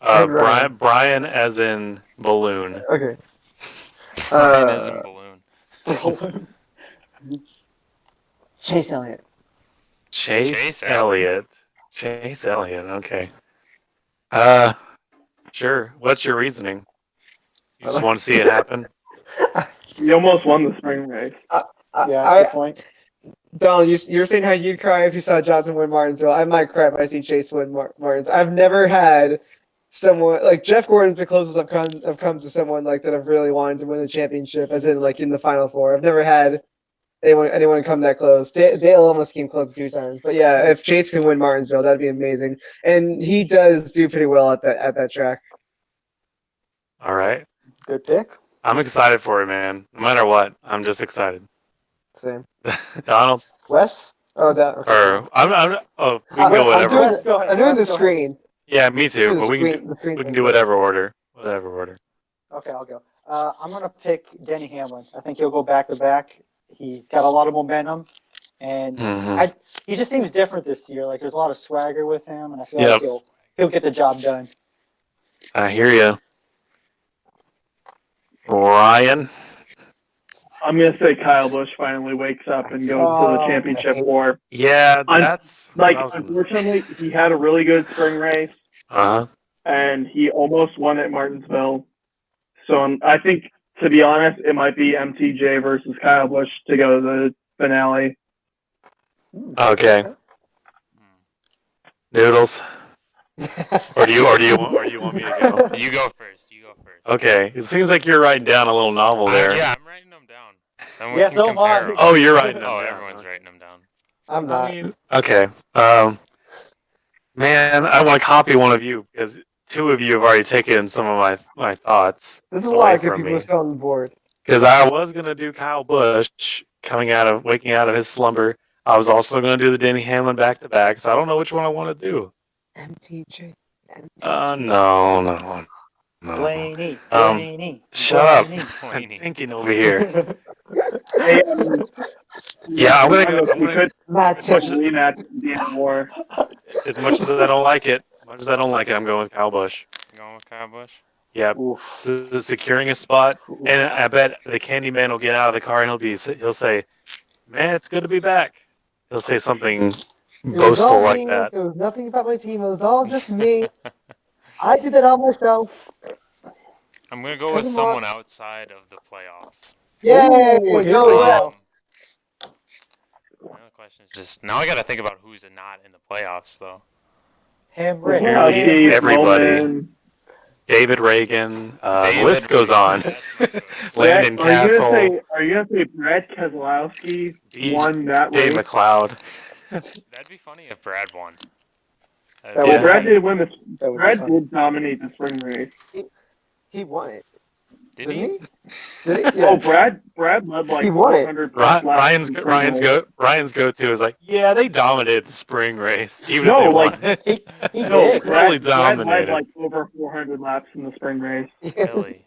[SPEAKER 3] Ryan.
[SPEAKER 1] Brian as in balloon.
[SPEAKER 3] Okay.
[SPEAKER 2] Brian is in balloon.
[SPEAKER 3] Chase Elliott.
[SPEAKER 1] Chase Elliott. Chase Elliott. Okay. Sure. What's your reasoning? You just want to see it happen?
[SPEAKER 4] He almost won the spring race.
[SPEAKER 5] Yeah, good point.
[SPEAKER 3] Donald, you're saying how you'd cry if you saw Johnson win Martinsville. I might cry if I see Chase win Martins. I've never had someone like Jeff Gordon's the closest I've come to someone like that I've really wanted to win the championship, as in like in the Final Four. I've never had anyone come that close. Dale almost came close a few times, but yeah, if Chase can win Martinsville, that'd be amazing. And he does do pretty well at that track.
[SPEAKER 1] All right.
[SPEAKER 5] Good pick.
[SPEAKER 1] I'm excited for it, man. No matter what, I'm just excited.
[SPEAKER 3] Same.
[SPEAKER 1] Donald,
[SPEAKER 3] Wes? Oh, that. Okay.
[SPEAKER 1] or we can
[SPEAKER 3] Wes,
[SPEAKER 1] go whatever.
[SPEAKER 5] Wes, go ahead.
[SPEAKER 3] I'm doing the
[SPEAKER 5] Wes, go ahead.
[SPEAKER 3] screen.
[SPEAKER 1] Yeah, me too. But we
[SPEAKER 3] The screen
[SPEAKER 1] can
[SPEAKER 3] thing.
[SPEAKER 1] do whatever order. Whatever order.
[SPEAKER 5] Okay, I'll go. I'm gonna pick Denny Hamlin. I think he'll go back to back. He's got a lot of momentum, and
[SPEAKER 1] Mhm.
[SPEAKER 5] he just seems different this year. Like there's a lot of swagger with him, and I feel
[SPEAKER 1] Yep.
[SPEAKER 5] like he'll get the job done.
[SPEAKER 1] I hear you. Ryan.
[SPEAKER 4] I'm gonna say Kyle Busch finally wakes up and goes to the championship war.
[SPEAKER 1] Yeah,
[SPEAKER 4] I'm-
[SPEAKER 1] that's
[SPEAKER 4] Like,
[SPEAKER 1] what I was gonna say.
[SPEAKER 4] unfortunately, he had a really good spring race,
[SPEAKER 1] Uh-huh.
[SPEAKER 4] and he almost won at Martinsville. So I think, to be honest, it might be MTJ versus Kyle Busch to go to the finale.
[SPEAKER 1] Okay. Noodles. Or do you want me to go?
[SPEAKER 2] You go first.
[SPEAKER 1] Okay. It seems like you're writing down a little novel there.
[SPEAKER 2] Yeah, I'm writing them down. Then we
[SPEAKER 5] Yeah,
[SPEAKER 2] can
[SPEAKER 5] so am I.
[SPEAKER 2] compare 'em.
[SPEAKER 1] Oh, you're writing them
[SPEAKER 2] Oh,
[SPEAKER 1] down.
[SPEAKER 2] everyone's writing them down.
[SPEAKER 3] I'm not.
[SPEAKER 1] I mean, okay. Man, I want to copy one of you because two of you have already taken some of my thoughts.
[SPEAKER 3] This is a
[SPEAKER 1] away
[SPEAKER 3] lot of good
[SPEAKER 1] from
[SPEAKER 3] people
[SPEAKER 1] me.
[SPEAKER 3] still on the board.
[SPEAKER 1] Because I was gonna do Kyle Busch waking out of his slumber. I was also gonna do the Denny Hamlin back to back. So I don't know which one I want to do.
[SPEAKER 3] MTJ.
[SPEAKER 1] No.
[SPEAKER 5] Blaney,
[SPEAKER 1] Um,
[SPEAKER 5] Blaney.
[SPEAKER 1] Shut up.
[SPEAKER 5] Blaney.
[SPEAKER 1] I'm
[SPEAKER 2] Blaney.
[SPEAKER 1] thinking over here.
[SPEAKER 4] Hey,
[SPEAKER 1] Yeah, I'm gonna go. I'm
[SPEAKER 4] we
[SPEAKER 1] gonna,
[SPEAKER 4] could
[SPEAKER 3] Matt
[SPEAKER 1] much
[SPEAKER 3] Tips.
[SPEAKER 4] rematch the war.
[SPEAKER 1] as much as I don't like it, I'm going with Kyle Busch.
[SPEAKER 2] You going with Kyle Busch?
[SPEAKER 1] Yep.
[SPEAKER 5] Oof.
[SPEAKER 1] Securing a spot, and I bet the Candyman will get out of the car and he'll say, "Man, it's good to be back." He'll say something
[SPEAKER 3] It was all
[SPEAKER 1] boastful like
[SPEAKER 3] me.
[SPEAKER 1] that.
[SPEAKER 3] It was nothing about my team. It was all just me. I did that all myself.
[SPEAKER 2] I'm gonna go with
[SPEAKER 3] Come on.
[SPEAKER 2] someone outside of the playoffs.
[SPEAKER 3] Yay!
[SPEAKER 5] Ooh,
[SPEAKER 3] Go
[SPEAKER 5] good
[SPEAKER 3] Wes.
[SPEAKER 5] call.
[SPEAKER 2] Now the question is just now I gotta think about who's not in the playoffs though.
[SPEAKER 5] Hamrick.
[SPEAKER 1] Yeah,
[SPEAKER 4] Keselowski,
[SPEAKER 1] everybody.
[SPEAKER 4] Bowman.
[SPEAKER 1] David Reagan. The
[SPEAKER 2] David
[SPEAKER 1] list goes on.
[SPEAKER 2] Reagan.
[SPEAKER 1] Landon Castle,
[SPEAKER 4] Are you gonna say Brad Keselowski
[SPEAKER 1] D-
[SPEAKER 4] won that
[SPEAKER 1] Dave
[SPEAKER 4] race?
[SPEAKER 1] McLeod.
[SPEAKER 2] That'd be funny if Brad won.
[SPEAKER 5] That
[SPEAKER 4] Well,
[SPEAKER 5] would
[SPEAKER 1] Yeah.
[SPEAKER 5] be
[SPEAKER 4] Brad
[SPEAKER 5] funny.
[SPEAKER 4] did win the.
[SPEAKER 5] That would be
[SPEAKER 4] Brad
[SPEAKER 5] funny.
[SPEAKER 4] did dominate the spring race.
[SPEAKER 3] He won it.
[SPEAKER 2] Did
[SPEAKER 3] Didn't
[SPEAKER 2] he?
[SPEAKER 3] he? Did he? Yeah.
[SPEAKER 4] Oh, Brad led like
[SPEAKER 3] He won it.
[SPEAKER 4] 400 plus laps in the spring race.
[SPEAKER 1] Ryan's go-to is like, yeah, they dominated the spring race, even
[SPEAKER 4] No,
[SPEAKER 1] if they
[SPEAKER 4] like-
[SPEAKER 1] won.
[SPEAKER 5] He
[SPEAKER 1] No,
[SPEAKER 5] did.
[SPEAKER 1] really
[SPEAKER 4] Brad led
[SPEAKER 1] dominated.
[SPEAKER 4] like over 400 laps in the spring race.
[SPEAKER 2] Really?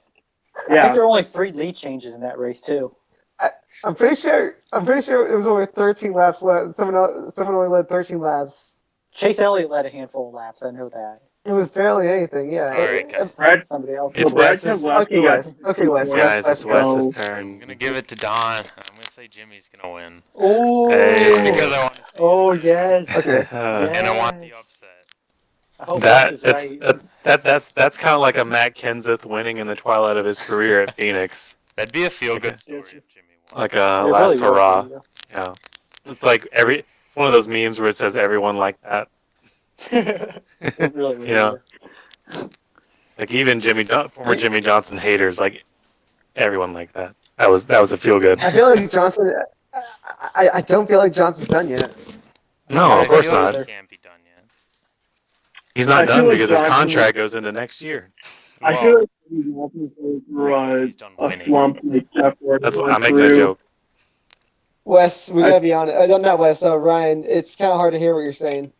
[SPEAKER 5] I
[SPEAKER 4] Yeah.
[SPEAKER 5] think there were only 3 lead changes in that race too.
[SPEAKER 3] I'm pretty sure it was only 13 laps left. Someone only led 13 laps.
[SPEAKER 5] Chase Elliott led a handful of laps. I know that.
[SPEAKER 3] It was barely anything. Yeah.
[SPEAKER 2] All right, guys.
[SPEAKER 4] Brad,
[SPEAKER 5] Somebody else.
[SPEAKER 1] It's
[SPEAKER 4] so Brad
[SPEAKER 1] Wes's-
[SPEAKER 4] Keselowski
[SPEAKER 3] Okay, Wes. Okay, Wes.
[SPEAKER 4] got
[SPEAKER 1] Guys, it's Wes's
[SPEAKER 4] go.
[SPEAKER 1] turn.
[SPEAKER 2] I'm gonna give it to Don. I'm gonna say Jimmy's gonna win.
[SPEAKER 5] Oh,
[SPEAKER 1] Hey.
[SPEAKER 2] Just because I want to see
[SPEAKER 5] oh yes.
[SPEAKER 3] Okay.
[SPEAKER 1] Uh,
[SPEAKER 2] and I want the
[SPEAKER 5] Yes.
[SPEAKER 2] upset.
[SPEAKER 5] I hope
[SPEAKER 1] That
[SPEAKER 5] Wes is
[SPEAKER 1] that's
[SPEAKER 5] right.
[SPEAKER 1] that's kind of like a Matt Kenseth winning in the twilight of his career at Phoenix,
[SPEAKER 2] That'd be a feel-good story
[SPEAKER 5] Yes.
[SPEAKER 2] if Jimmy won.
[SPEAKER 1] like
[SPEAKER 3] It
[SPEAKER 1] last
[SPEAKER 3] really
[SPEAKER 1] hurrah.
[SPEAKER 3] was,
[SPEAKER 1] Yeah, it's like one of those memes where it says everyone like that.
[SPEAKER 5] It really was.
[SPEAKER 1] You know. Like even former Jimmy Johnson haters, like everyone like that. That was a feel good.
[SPEAKER 3] I feel like Johnson. I don't feel like Johnson's done yet.
[SPEAKER 1] No,
[SPEAKER 2] I
[SPEAKER 1] of course
[SPEAKER 2] feel
[SPEAKER 1] not.
[SPEAKER 2] It can't be done yet.
[SPEAKER 1] He's not
[SPEAKER 4] I feel
[SPEAKER 1] done
[SPEAKER 4] like
[SPEAKER 1] because his
[SPEAKER 4] Johnson-
[SPEAKER 1] contract goes into next year.
[SPEAKER 4] I
[SPEAKER 2] Well,
[SPEAKER 4] feel like through
[SPEAKER 2] He's done
[SPEAKER 4] a
[SPEAKER 2] winning.
[SPEAKER 4] slump like Jeff Gordon
[SPEAKER 1] That's what
[SPEAKER 4] went
[SPEAKER 1] I'm making a
[SPEAKER 4] through.
[SPEAKER 1] joke.
[SPEAKER 3] Wes, we gotta be honest. Not Wes. Ryan. It's kind of hard to hear what you're saying.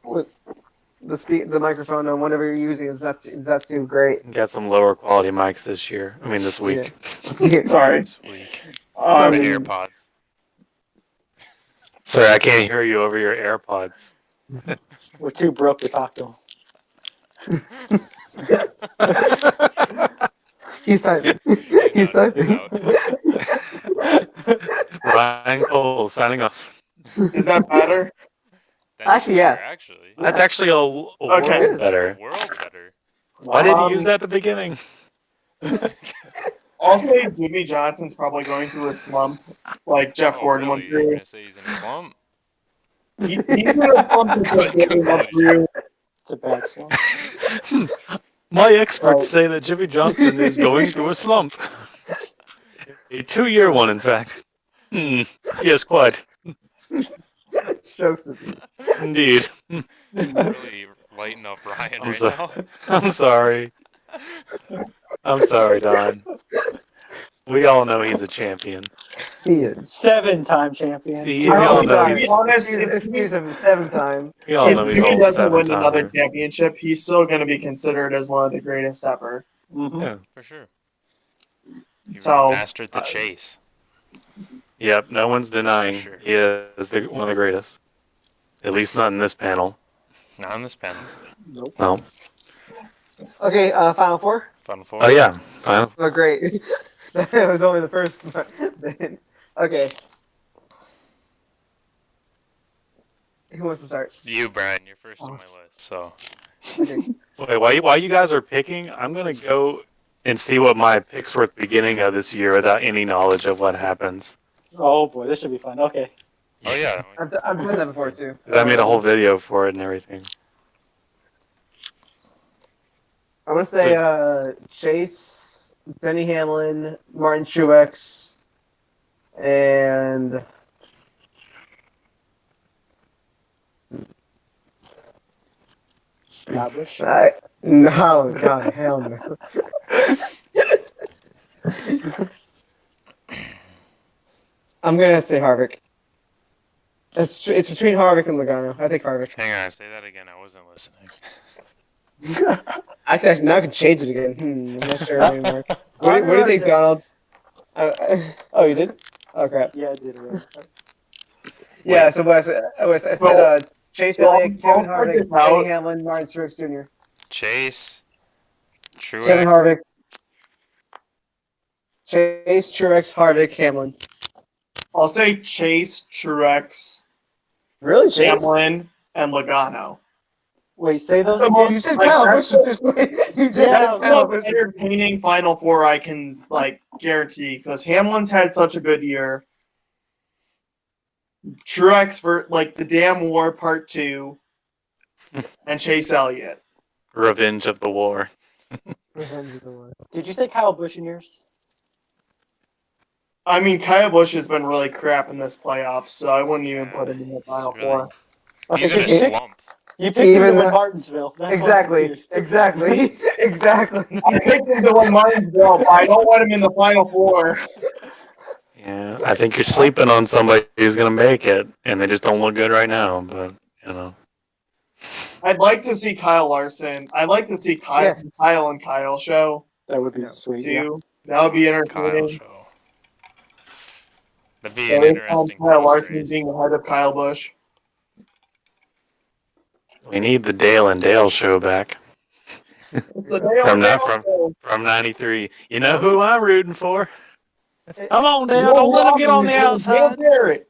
[SPEAKER 3] With the microphone on whatever you're using is not too great.
[SPEAKER 1] Got some lower quality mics this year. I mean, this week.
[SPEAKER 4] Sorry.
[SPEAKER 2] This week. The
[SPEAKER 4] Um,
[SPEAKER 2] AirPods.
[SPEAKER 1] Sorry, I can't hear you over your AirPods.
[SPEAKER 5] We're too broke to talk to him.
[SPEAKER 3] He's typing. He's
[SPEAKER 2] done. He's
[SPEAKER 3] typing.
[SPEAKER 2] out.
[SPEAKER 1] Ryan Cole signing off.
[SPEAKER 4] is that better?
[SPEAKER 2] That's
[SPEAKER 3] Actually, yeah.
[SPEAKER 2] better, Actually.
[SPEAKER 1] That's actually a
[SPEAKER 4] Okay.
[SPEAKER 1] world better.
[SPEAKER 2] World better.
[SPEAKER 1] Why did you
[SPEAKER 4] Um,
[SPEAKER 1] use that at the beginning?
[SPEAKER 4] I'll say Jimmy Johnson's probably going through a slump, like Jeff
[SPEAKER 2] Oh,
[SPEAKER 4] Gordon
[SPEAKER 2] really?
[SPEAKER 4] went
[SPEAKER 2] You're
[SPEAKER 4] through.
[SPEAKER 2] gonna say he's in a slump?
[SPEAKER 4] He's in a slump that Jeff Gordon went through.
[SPEAKER 5] It's a bad slump.
[SPEAKER 1] My experts say that Jimmy Johnson is going through a slump. A 2-year one, in fact. Yes, quite.
[SPEAKER 3] Strokes the
[SPEAKER 1] Indeed.
[SPEAKER 2] Really lighten up Ryan
[SPEAKER 1] I'm
[SPEAKER 2] right
[SPEAKER 1] sorry.
[SPEAKER 2] now.
[SPEAKER 1] I'm sorry. I'm sorry, Don. We all know he's a champion.
[SPEAKER 3] He is.
[SPEAKER 5] 7-time champion.
[SPEAKER 1] See,
[SPEAKER 3] I'm
[SPEAKER 1] we all know
[SPEAKER 3] sorry.
[SPEAKER 1] he's.
[SPEAKER 3] Excuse him. 7 time.
[SPEAKER 1] We all know
[SPEAKER 4] If
[SPEAKER 1] he's
[SPEAKER 4] Jimmy
[SPEAKER 1] all
[SPEAKER 4] doesn't win
[SPEAKER 1] 7-timer.
[SPEAKER 4] another championship, he's still going to be considered as one of the greatest ever.
[SPEAKER 5] Mhm.
[SPEAKER 1] Yeah.
[SPEAKER 2] For sure. He
[SPEAKER 4] So-
[SPEAKER 2] mastered the chase.
[SPEAKER 1] Yep, no one's denying
[SPEAKER 2] Sure.
[SPEAKER 1] he is one of the greatest. At least not in this panel.
[SPEAKER 2] Not on this panel.
[SPEAKER 5] Nope.
[SPEAKER 1] No.
[SPEAKER 3] Okay, Final Four.
[SPEAKER 2] Fun for.
[SPEAKER 1] Oh yeah. Final.
[SPEAKER 3] Oh, great. That was only the first one. Okay. Who wants to start?
[SPEAKER 2] You, Brian, you're first on my list. So
[SPEAKER 3] Okay.
[SPEAKER 1] Wait, while you guys are picking, I'm gonna go and see what my picks were at the beginning of this year without any knowledge of what happens.
[SPEAKER 5] Oh boy, this should be fun. Okay.
[SPEAKER 2] oh yeah.
[SPEAKER 3] I've done that before too.
[SPEAKER 1] 'Cause I made a whole video for it and everything.
[SPEAKER 3] I'm gonna say Chase, Denny Hamlin, Martin Truex, and
[SPEAKER 5] Bush.
[SPEAKER 3] no, God, hell no. I'm gonna say Harvick. It's between Harvick and Logano. I think Harvick.
[SPEAKER 2] Hang on, say that again. I wasn't listening.
[SPEAKER 3] I can change it again. I'm not sure anymore. What do you think, Donald? Oh, you did? Oh crap.
[SPEAKER 5] Yeah, I did it right.
[SPEAKER 3] Yeah. So what I said Chase Elliott, Kevin Harvick, Denny Hamlin, Martin Truex Jr.
[SPEAKER 2] Chase.
[SPEAKER 3] Kevin
[SPEAKER 2] Truex.
[SPEAKER 3] Harvick. Chase, Truex, Harvick, Hamlin.
[SPEAKER 4] I'll say Chase, Truex,
[SPEAKER 3] Really, Chase?
[SPEAKER 4] Hamlin, and Logano.
[SPEAKER 5] Wait, say those
[SPEAKER 3] Well,
[SPEAKER 5] again.
[SPEAKER 3] you said Kyle Busch. You just
[SPEAKER 5] Yeah,
[SPEAKER 3] said
[SPEAKER 4] That's
[SPEAKER 3] Kyle
[SPEAKER 4] the
[SPEAKER 3] Busch.
[SPEAKER 4] most entertaining Final Four I can guarantee because Hamlin's had such a good year. Truex for the Damn War Part 2, and Chase Elliott.
[SPEAKER 1] Revenge of the War.
[SPEAKER 5] Did you say Kyle Busch in yours?
[SPEAKER 4] I mean, Kyle Busch has been really crap in this playoff, so I wouldn't even put him in the Final
[SPEAKER 2] He's really-
[SPEAKER 4] Four.
[SPEAKER 5] Okay,
[SPEAKER 2] He's in a
[SPEAKER 5] 'cause
[SPEAKER 2] slump.
[SPEAKER 5] you picked him
[SPEAKER 3] Even
[SPEAKER 5] to win
[SPEAKER 3] the-
[SPEAKER 5] Martinsville. That's why I'm
[SPEAKER 3] Exactly.
[SPEAKER 5] confused.
[SPEAKER 3] Exactly. Exactly.
[SPEAKER 4] I picked him to win Martinsville, but I don't want him in the Final Four.
[SPEAKER 1] Yeah, I think you're sleeping on somebody who's gonna make it, and they just don't look good right now. But you know,
[SPEAKER 4] I'd like to see Kyle Larson. I'd like to see Kyle,
[SPEAKER 3] Yes.
[SPEAKER 4] Kyle and Kyle show
[SPEAKER 5] That would be sweet. Yeah.
[SPEAKER 4] too. That would be
[SPEAKER 2] Kyle
[SPEAKER 4] entertaining.
[SPEAKER 2] show. That'd be an
[SPEAKER 4] So,
[SPEAKER 2] interesting
[SPEAKER 4] Kyle
[SPEAKER 2] post
[SPEAKER 4] Larson
[SPEAKER 2] race.
[SPEAKER 4] being ahead of Kyle Busch.
[SPEAKER 1] we need the Dale and Dale show back
[SPEAKER 4] It's the Dale
[SPEAKER 1] From that-
[SPEAKER 4] Dale show.
[SPEAKER 1] from '93. You know who I'm rooting for? Come on, Dale! Don't let him get on the
[SPEAKER 4] Dale
[SPEAKER 1] outside.
[SPEAKER 4] Jarrett.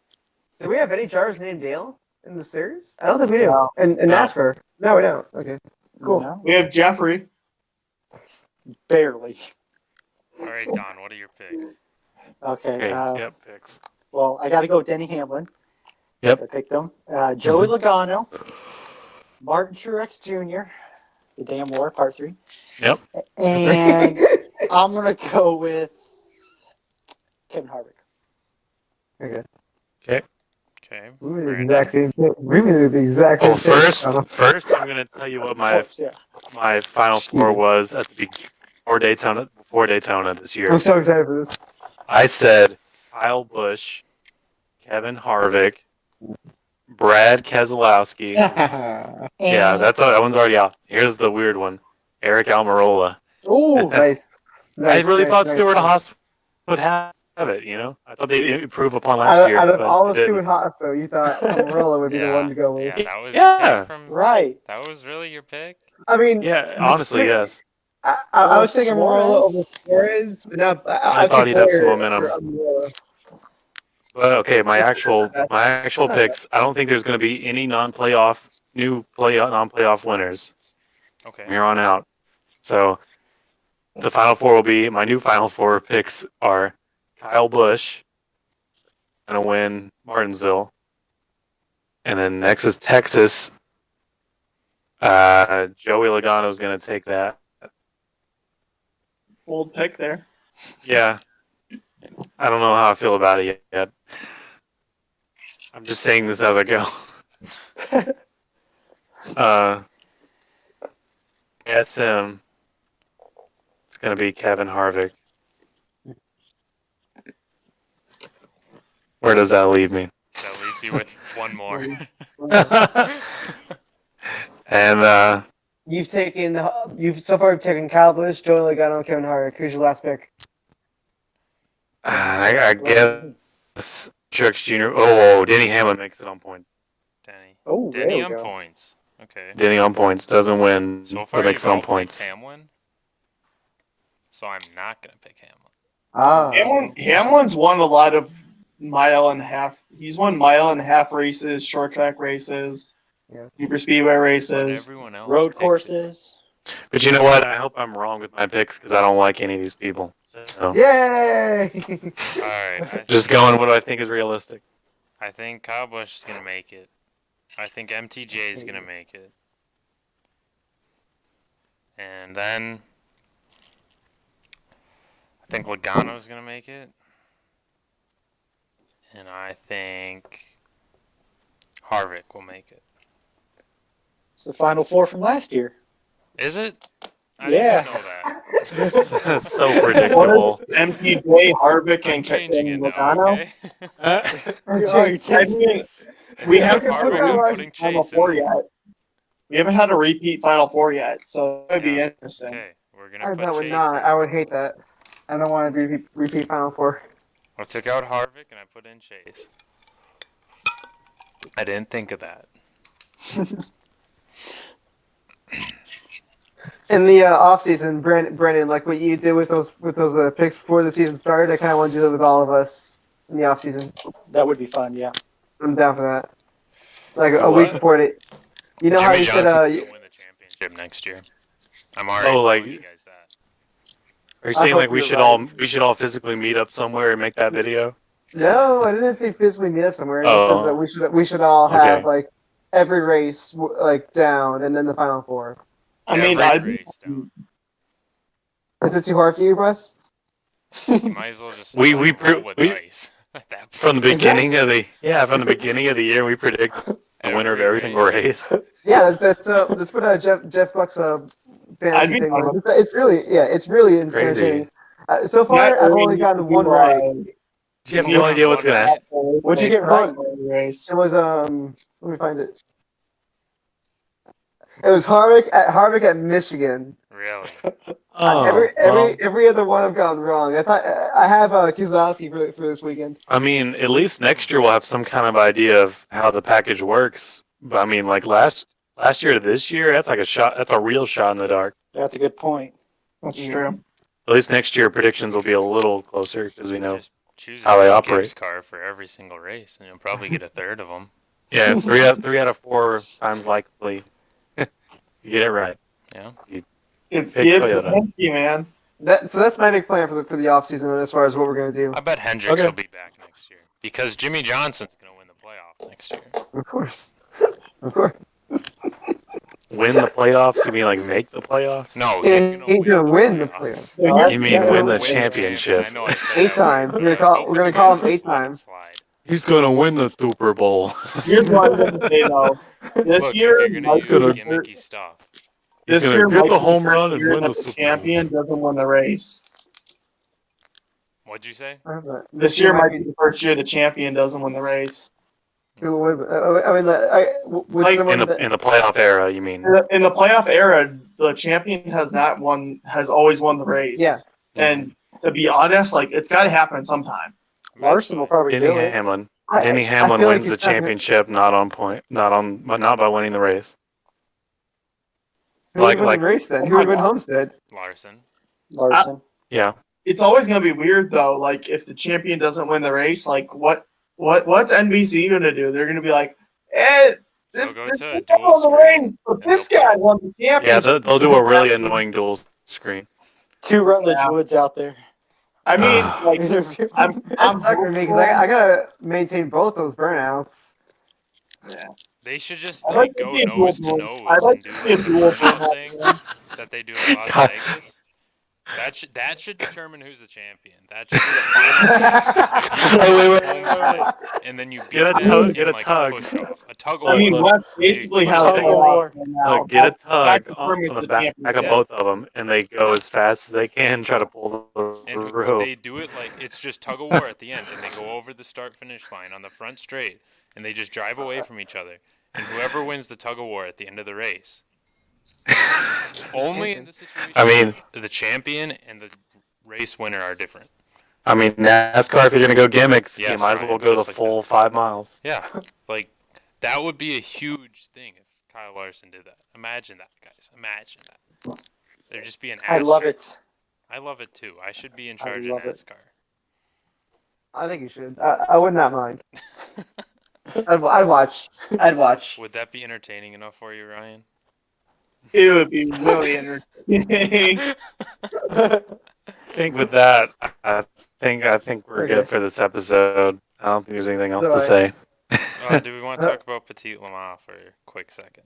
[SPEAKER 3] Do we have any drivers named Dale in the series? I don't think we do.
[SPEAKER 4] No.
[SPEAKER 3] In NASCAR? No, we don't. Okay. Cool.
[SPEAKER 5] No?
[SPEAKER 4] We have Jeffrey.
[SPEAKER 5] Barely.
[SPEAKER 2] All right, Don. What are your picks?
[SPEAKER 5] Okay.
[SPEAKER 1] Okay, yep, picks.
[SPEAKER 5] Well, I got to go with Denny Hamlin.
[SPEAKER 1] Yep.
[SPEAKER 5] I picked him. Joey Logano, Martin Truex Jr., The Damn War, Part 3.
[SPEAKER 1] Yep.
[SPEAKER 5] And I'm going to go with Kevin Harvick.
[SPEAKER 3] Okay.
[SPEAKER 2] Okay. Okay.
[SPEAKER 3] We made the
[SPEAKER 2] Brandon.
[SPEAKER 3] exact same pick. We made the exact same
[SPEAKER 1] Well,
[SPEAKER 3] pick.
[SPEAKER 1] first, I'm gonna tell you what my
[SPEAKER 5] Yeah.
[SPEAKER 1] final four was at the before Daytona this year.
[SPEAKER 3] I'm so excited for this.
[SPEAKER 1] I said Kyle Busch, Kevin Harvick, Brad Keselowski. Yeah, that one's already out. Here's the weird one: Eric Almirola.
[SPEAKER 5] Ooh.
[SPEAKER 3] Nice.
[SPEAKER 1] I really thought
[SPEAKER 3] nice.
[SPEAKER 1] Stewart Haas would have it. You know, I thought they'd improve upon
[SPEAKER 3] Out
[SPEAKER 1] last
[SPEAKER 3] of,
[SPEAKER 1] year,
[SPEAKER 3] out of
[SPEAKER 1] but
[SPEAKER 3] all
[SPEAKER 1] they
[SPEAKER 3] the Stewart
[SPEAKER 1] didn't.
[SPEAKER 3] Haas, though, you thought Amarola would be the one to go with.
[SPEAKER 2] Yeah, that was your
[SPEAKER 1] Yeah.
[SPEAKER 2] pick from.
[SPEAKER 5] Right.
[SPEAKER 2] That was really your pick.
[SPEAKER 3] I mean,
[SPEAKER 1] Yeah, honestly, yes.
[SPEAKER 3] I was taking Amarola over
[SPEAKER 5] Suarez?
[SPEAKER 3] Suarez, but now
[SPEAKER 1] I
[SPEAKER 3] I'd
[SPEAKER 1] thought
[SPEAKER 3] take
[SPEAKER 1] he'd have some
[SPEAKER 3] Boyer
[SPEAKER 1] momentum.
[SPEAKER 3] over Amarola.
[SPEAKER 1] But okay, my
[SPEAKER 3] That's
[SPEAKER 1] actual
[SPEAKER 3] not bad. That's not
[SPEAKER 1] picks. I don't think there's going to be any non-playoff winners
[SPEAKER 2] Okay.
[SPEAKER 1] from here on out. So the final four will be my new final four picks are Kyle Busch, going to win Martinsville, and then next is Texas. Joey Logano is going to take that.
[SPEAKER 4] Bold pick there.
[SPEAKER 1] Yeah, I don't know how I feel about it yet. I'm just saying this as I go. SM. It's going to be Kevin Harvick. Where does that leave me?
[SPEAKER 2] That leaves you with one more.
[SPEAKER 1] And
[SPEAKER 3] You've so far taken Kyle Busch, Joey Logano, Kevin Harvick. Who's your last pick?
[SPEAKER 1] I guess Truex Jr. Oh, Denny Hamlin makes it on points.
[SPEAKER 2] Denny.
[SPEAKER 3] Oh, there
[SPEAKER 2] Denny
[SPEAKER 3] we
[SPEAKER 2] on
[SPEAKER 3] go.
[SPEAKER 2] points. Okay.
[SPEAKER 1] Denny on points doesn't win,
[SPEAKER 2] So far,
[SPEAKER 1] but makes
[SPEAKER 2] you've
[SPEAKER 1] it on
[SPEAKER 2] all picked
[SPEAKER 1] points.
[SPEAKER 2] Hamlin. So I'm not gonna pick Hamlin.
[SPEAKER 3] Ah,
[SPEAKER 4] Hamlin's won a lot of mile and a half. He's won mile and a half races, short track races, super speedway
[SPEAKER 2] But
[SPEAKER 4] races.
[SPEAKER 2] everyone else
[SPEAKER 5] Road
[SPEAKER 2] picked it.
[SPEAKER 5] courses.
[SPEAKER 1] But you know what? I hope I'm wrong with my picks because I don't like any of these people. So
[SPEAKER 3] yay!
[SPEAKER 2] All right.
[SPEAKER 1] just going what I think is realistic.
[SPEAKER 2] I think Kyle Busch is gonna make it. I think MTJ is gonna make it. And then I think Logano is gonna make it. And I think Harvick will make it.
[SPEAKER 5] It's the final four from last year.
[SPEAKER 2] Is it? I
[SPEAKER 5] Yeah.
[SPEAKER 2] didn't know that.
[SPEAKER 1] So predictable.
[SPEAKER 4] MTJ, Harvick,
[SPEAKER 2] I'm
[SPEAKER 4] and
[SPEAKER 2] changing it now,
[SPEAKER 4] Logano.
[SPEAKER 2] okay?
[SPEAKER 5] Oh, you're changing it?
[SPEAKER 4] We haven't
[SPEAKER 2] Harvick,
[SPEAKER 4] put
[SPEAKER 2] I'm
[SPEAKER 4] our
[SPEAKER 2] putting
[SPEAKER 4] Final
[SPEAKER 2] Chase in
[SPEAKER 4] Four
[SPEAKER 2] there.
[SPEAKER 4] yet. We haven't had a repeat Final Four yet, so that would be
[SPEAKER 2] Yeah.
[SPEAKER 4] interesting.
[SPEAKER 2] Okay, we're gonna
[SPEAKER 3] I
[SPEAKER 2] put
[SPEAKER 3] bet would
[SPEAKER 2] Chase
[SPEAKER 3] not.
[SPEAKER 2] in.
[SPEAKER 3] I would hate that. I don't want to repeat Final Four.
[SPEAKER 2] I took out Harvick and I put in Chase. I didn't think of that.
[SPEAKER 3] In the off season, Brandon, like what you did with those picks before the season started, I kind of want you to do it with all of us in the off season.
[SPEAKER 5] That would be fun, yeah.
[SPEAKER 3] I'm down for that. Like a
[SPEAKER 1] What?
[SPEAKER 3] week before it. You know how
[SPEAKER 2] Jimmy
[SPEAKER 3] you said,
[SPEAKER 2] Johnson's gonna win the championship next year. I'm already
[SPEAKER 1] like-
[SPEAKER 2] telling you guys that.
[SPEAKER 1] Are you
[SPEAKER 3] I
[SPEAKER 1] saying
[SPEAKER 3] hope
[SPEAKER 1] like we
[SPEAKER 3] you're
[SPEAKER 1] should
[SPEAKER 3] right.
[SPEAKER 1] all physically meet up somewhere and make that video?
[SPEAKER 3] no, I didn't say physically meet up somewhere. I just
[SPEAKER 1] Oh.
[SPEAKER 3] said that we should all have
[SPEAKER 1] Okay.
[SPEAKER 3] like every race like down and then the Final Four.
[SPEAKER 4] I mean,
[SPEAKER 2] Every race down.
[SPEAKER 3] Is it too hard for you, Russ?
[SPEAKER 2] You might as well just
[SPEAKER 1] We
[SPEAKER 2] roll
[SPEAKER 1] pre-
[SPEAKER 2] with
[SPEAKER 1] we-
[SPEAKER 2] dice at that
[SPEAKER 1] From the
[SPEAKER 2] point.
[SPEAKER 1] beginning of the year, we predict the winner of every single race.
[SPEAKER 3] Yeah, that's what Jeff Gluck's
[SPEAKER 4] I'd
[SPEAKER 3] fantasy
[SPEAKER 4] be
[SPEAKER 3] thing
[SPEAKER 4] fine
[SPEAKER 3] was.
[SPEAKER 4] with
[SPEAKER 3] It's really
[SPEAKER 1] Crazy.
[SPEAKER 3] entertaining. So far,
[SPEAKER 4] Matt
[SPEAKER 3] I've
[SPEAKER 4] Irwin
[SPEAKER 3] only
[SPEAKER 4] used
[SPEAKER 3] gotten
[SPEAKER 4] to
[SPEAKER 3] one
[SPEAKER 4] do,
[SPEAKER 3] right.
[SPEAKER 1] You have no idea what's gonna happen.
[SPEAKER 3] What'd you get right?
[SPEAKER 4] Race.
[SPEAKER 3] It was let me find it. It was Harvick at Michigan.
[SPEAKER 2] Really?
[SPEAKER 1] Oh,
[SPEAKER 3] Every other one I've gotten wrong. I thought I have Keselowski for this weekend.
[SPEAKER 1] I mean, at least next year we'll have some kind of idea of how the package works. But I mean, like last year to this year, that's like a shot. That's a real shot in the dark.
[SPEAKER 5] That's a good point.
[SPEAKER 4] That's true.
[SPEAKER 1] At least next year predictions will be a little closer because we know.
[SPEAKER 2] Just choose
[SPEAKER 1] how
[SPEAKER 2] a
[SPEAKER 1] they
[SPEAKER 2] Gibbs
[SPEAKER 1] operate.
[SPEAKER 2] car for every single race, and you'll probably get a third of them.
[SPEAKER 1] Yeah, three out of 4 times likely. You get it right.
[SPEAKER 2] Yeah.
[SPEAKER 4] It's
[SPEAKER 1] Pick
[SPEAKER 4] Gibbs
[SPEAKER 1] Toyota.
[SPEAKER 4] and Penske, man.
[SPEAKER 3] So that's my big plan for the off season as far as what we're gonna do.
[SPEAKER 2] I bet Hendricks
[SPEAKER 1] Okay.
[SPEAKER 2] will be back next year because Jimmy Johnson's going to win the playoff next year.
[SPEAKER 3] Of course, of course.
[SPEAKER 1] Win the playoffs? You mean like make the playoffs?
[SPEAKER 2] No,
[SPEAKER 3] Yeah,
[SPEAKER 2] he's going to win the
[SPEAKER 3] playoffs.
[SPEAKER 4] So
[SPEAKER 1] You mean win the
[SPEAKER 2] Win
[SPEAKER 1] championship?
[SPEAKER 2] I know I said
[SPEAKER 3] 8
[SPEAKER 2] that
[SPEAKER 3] times.
[SPEAKER 2] weird.
[SPEAKER 3] We're gonna
[SPEAKER 2] I was
[SPEAKER 3] call
[SPEAKER 2] hoping
[SPEAKER 3] him
[SPEAKER 2] you
[SPEAKER 3] 8
[SPEAKER 2] guys would
[SPEAKER 3] times.
[SPEAKER 2] slide.
[SPEAKER 1] He's gonna win the Super Bowl.
[SPEAKER 4] Here's what I'm going to say though. This
[SPEAKER 2] Look,
[SPEAKER 4] year,
[SPEAKER 2] if you're gonna
[SPEAKER 4] might
[SPEAKER 2] use
[SPEAKER 4] be the fir-
[SPEAKER 2] gimmicky stuff,
[SPEAKER 1] He's
[SPEAKER 4] this
[SPEAKER 1] gonna
[SPEAKER 4] year
[SPEAKER 1] get
[SPEAKER 4] might
[SPEAKER 1] the
[SPEAKER 4] be
[SPEAKER 1] home
[SPEAKER 4] first
[SPEAKER 1] run and
[SPEAKER 4] year
[SPEAKER 1] win
[SPEAKER 4] that
[SPEAKER 1] the
[SPEAKER 4] the
[SPEAKER 1] Super Bowl.
[SPEAKER 4] champion doesn't win the race.
[SPEAKER 2] what'd you say?
[SPEAKER 4] This year might be the first year the champion doesn't win the race.
[SPEAKER 3] Who would? I mean, would
[SPEAKER 4] Like,
[SPEAKER 3] someone
[SPEAKER 1] In the playoff era, you mean?
[SPEAKER 4] In the playoff era, the champion has always won the race.
[SPEAKER 3] Yeah.
[SPEAKER 4] And to be honest, like it's got to happen sometime.
[SPEAKER 5] Larson will probably
[SPEAKER 1] Denny
[SPEAKER 5] do it.
[SPEAKER 1] Hamlin.
[SPEAKER 3] I-
[SPEAKER 1] Denny
[SPEAKER 3] I
[SPEAKER 1] Hamlin
[SPEAKER 3] feel like
[SPEAKER 1] wins the
[SPEAKER 3] it's not gonna-
[SPEAKER 1] championship, not by winning the race.
[SPEAKER 3] Who would win
[SPEAKER 1] like-
[SPEAKER 3] the race then? Who would win Homestead?
[SPEAKER 5] Larson.
[SPEAKER 1] Yeah.
[SPEAKER 4] It's always going to be weird though. Like if the champion doesn't win the race, like what's NBC going to do? They're going to be like, this
[SPEAKER 2] They'll go to a
[SPEAKER 4] guy
[SPEAKER 2] dual
[SPEAKER 4] won the
[SPEAKER 2] screen,
[SPEAKER 4] race, but
[SPEAKER 2] and
[SPEAKER 4] this
[SPEAKER 2] they'll
[SPEAKER 4] guy
[SPEAKER 2] put-
[SPEAKER 4] won the
[SPEAKER 1] Yeah,
[SPEAKER 4] championship.
[SPEAKER 1] they'll do a really annoying dual screen.
[SPEAKER 5] 2 Rutledge
[SPEAKER 4] Yeah.
[SPEAKER 5] Woods out there.
[SPEAKER 4] I mean, like
[SPEAKER 5] Interview.
[SPEAKER 4] I'm
[SPEAKER 3] That's sucker for me because I gotta maintain both those burnouts.
[SPEAKER 2] They should just
[SPEAKER 4] I'd
[SPEAKER 2] like
[SPEAKER 4] like to
[SPEAKER 2] go
[SPEAKER 4] see a
[SPEAKER 2] nose to
[SPEAKER 4] dual-
[SPEAKER 2] nose
[SPEAKER 4] I'd like
[SPEAKER 2] and
[SPEAKER 4] to
[SPEAKER 2] do
[SPEAKER 4] see a
[SPEAKER 2] like the
[SPEAKER 4] dual
[SPEAKER 2] burnout
[SPEAKER 4] burnout
[SPEAKER 2] thing that they do in Las
[SPEAKER 1] God.
[SPEAKER 2] Vegas. That should determine who's the champion. That should be the final.
[SPEAKER 1] Wait.
[SPEAKER 2] And then you beat
[SPEAKER 1] Get a
[SPEAKER 2] them
[SPEAKER 1] tug-
[SPEAKER 2] in,
[SPEAKER 1] get a
[SPEAKER 2] like,
[SPEAKER 1] tug.
[SPEAKER 2] push-off. A tug of
[SPEAKER 4] I mean,
[SPEAKER 2] war.
[SPEAKER 4] that's basically
[SPEAKER 2] They-
[SPEAKER 4] how
[SPEAKER 5] Tug
[SPEAKER 4] they
[SPEAKER 5] of
[SPEAKER 4] are
[SPEAKER 5] war.
[SPEAKER 4] right now.
[SPEAKER 1] Look, get a
[SPEAKER 4] That
[SPEAKER 1] tug
[SPEAKER 4] determines
[SPEAKER 1] on the
[SPEAKER 4] the
[SPEAKER 1] back of
[SPEAKER 4] champion.
[SPEAKER 1] both of them, and they go as fast as they can, try to pull the
[SPEAKER 2] And
[SPEAKER 1] rope.
[SPEAKER 2] they do it like it's just tug of war at the end, and they go over the start-finish line on the front straight, and they just drive away from each other. And whoever wins the tug of war at the end of the race, only in the situation,
[SPEAKER 1] I mean,
[SPEAKER 2] the champion and the race winner are different.
[SPEAKER 1] NASCAR, if you're gonna go gimmicks,
[SPEAKER 2] Yes,
[SPEAKER 1] you might as
[SPEAKER 2] Ryan,
[SPEAKER 1] well go the
[SPEAKER 2] just like
[SPEAKER 1] full
[SPEAKER 2] that.
[SPEAKER 1] 5 miles.
[SPEAKER 2] Yeah, like that would be a huge thing if Kyle Larson did that. Imagine that, guys. Imagine that. There'd just be an.
[SPEAKER 5] I love
[SPEAKER 2] asterisk.
[SPEAKER 5] it.
[SPEAKER 2] I love it too. I should be in
[SPEAKER 5] I
[SPEAKER 2] charge of
[SPEAKER 5] love it.
[SPEAKER 2] NASCAR.
[SPEAKER 3] I think you should. I would not mind. I'd watch. I'd watch.
[SPEAKER 2] Would that be entertaining enough for you, Ryan?
[SPEAKER 4] It would be really entertaining.
[SPEAKER 1] I think with that, I think we're
[SPEAKER 3] Okay.
[SPEAKER 1] good for this episode. I don't think there's anything else
[SPEAKER 3] So
[SPEAKER 1] to say.
[SPEAKER 2] Do we want to talk about Petit Le Mans for a quick second?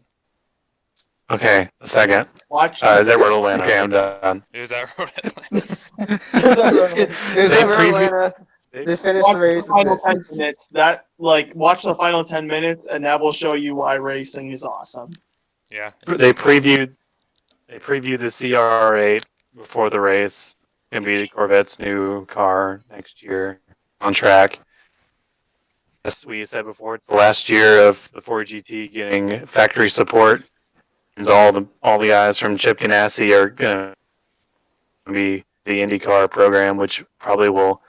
[SPEAKER 1] Okay, a second.
[SPEAKER 4] Watch.
[SPEAKER 1] Is that Road Atlanta? Okay, I'm done.
[SPEAKER 2] It was at Rhode Atlanta.
[SPEAKER 3] It was
[SPEAKER 1] They
[SPEAKER 3] over
[SPEAKER 1] preview-
[SPEAKER 3] Atlanta. They finished
[SPEAKER 4] Watch
[SPEAKER 3] the race.
[SPEAKER 4] the final
[SPEAKER 3] that's it.
[SPEAKER 4] 10 minutes. Watch the final 10 minutes, and that will show you why racing is awesome.
[SPEAKER 2] Yeah.
[SPEAKER 1] They previewed the CR8 before the race. Gonna be Corvette's new car next year on track. As we said before, it's the last year of the Ford GT getting factory support. And all the guys from Chip Ganassi are gonna be the IndyCar program, which probably will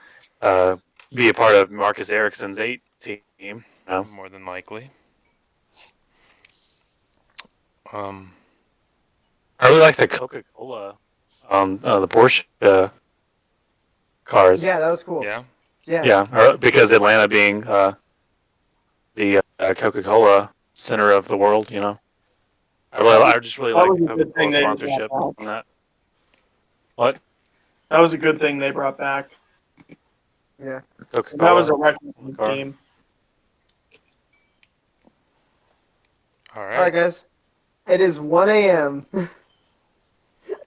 [SPEAKER 1] be a part of Marcus Ericsson's 8 team.
[SPEAKER 2] More than likely.
[SPEAKER 1] I really like the Coca-Cola, the Porsche cars.
[SPEAKER 3] Yeah, that was cool.
[SPEAKER 2] Yeah.
[SPEAKER 1] Yeah, because Atlanta being the Coca-Cola center of the world, you know. I just really
[SPEAKER 4] That
[SPEAKER 1] like
[SPEAKER 4] was
[SPEAKER 1] the
[SPEAKER 4] a good
[SPEAKER 1] Coca-Cola
[SPEAKER 4] thing they
[SPEAKER 1] sponsorship
[SPEAKER 4] brought
[SPEAKER 1] on that. What?
[SPEAKER 4] That was a good thing they brought back.
[SPEAKER 3] Yeah.
[SPEAKER 1] Coca-Cola.
[SPEAKER 4] That was a record team.
[SPEAKER 2] All
[SPEAKER 3] All right,
[SPEAKER 2] right.
[SPEAKER 3] guys. It is 1 a.m.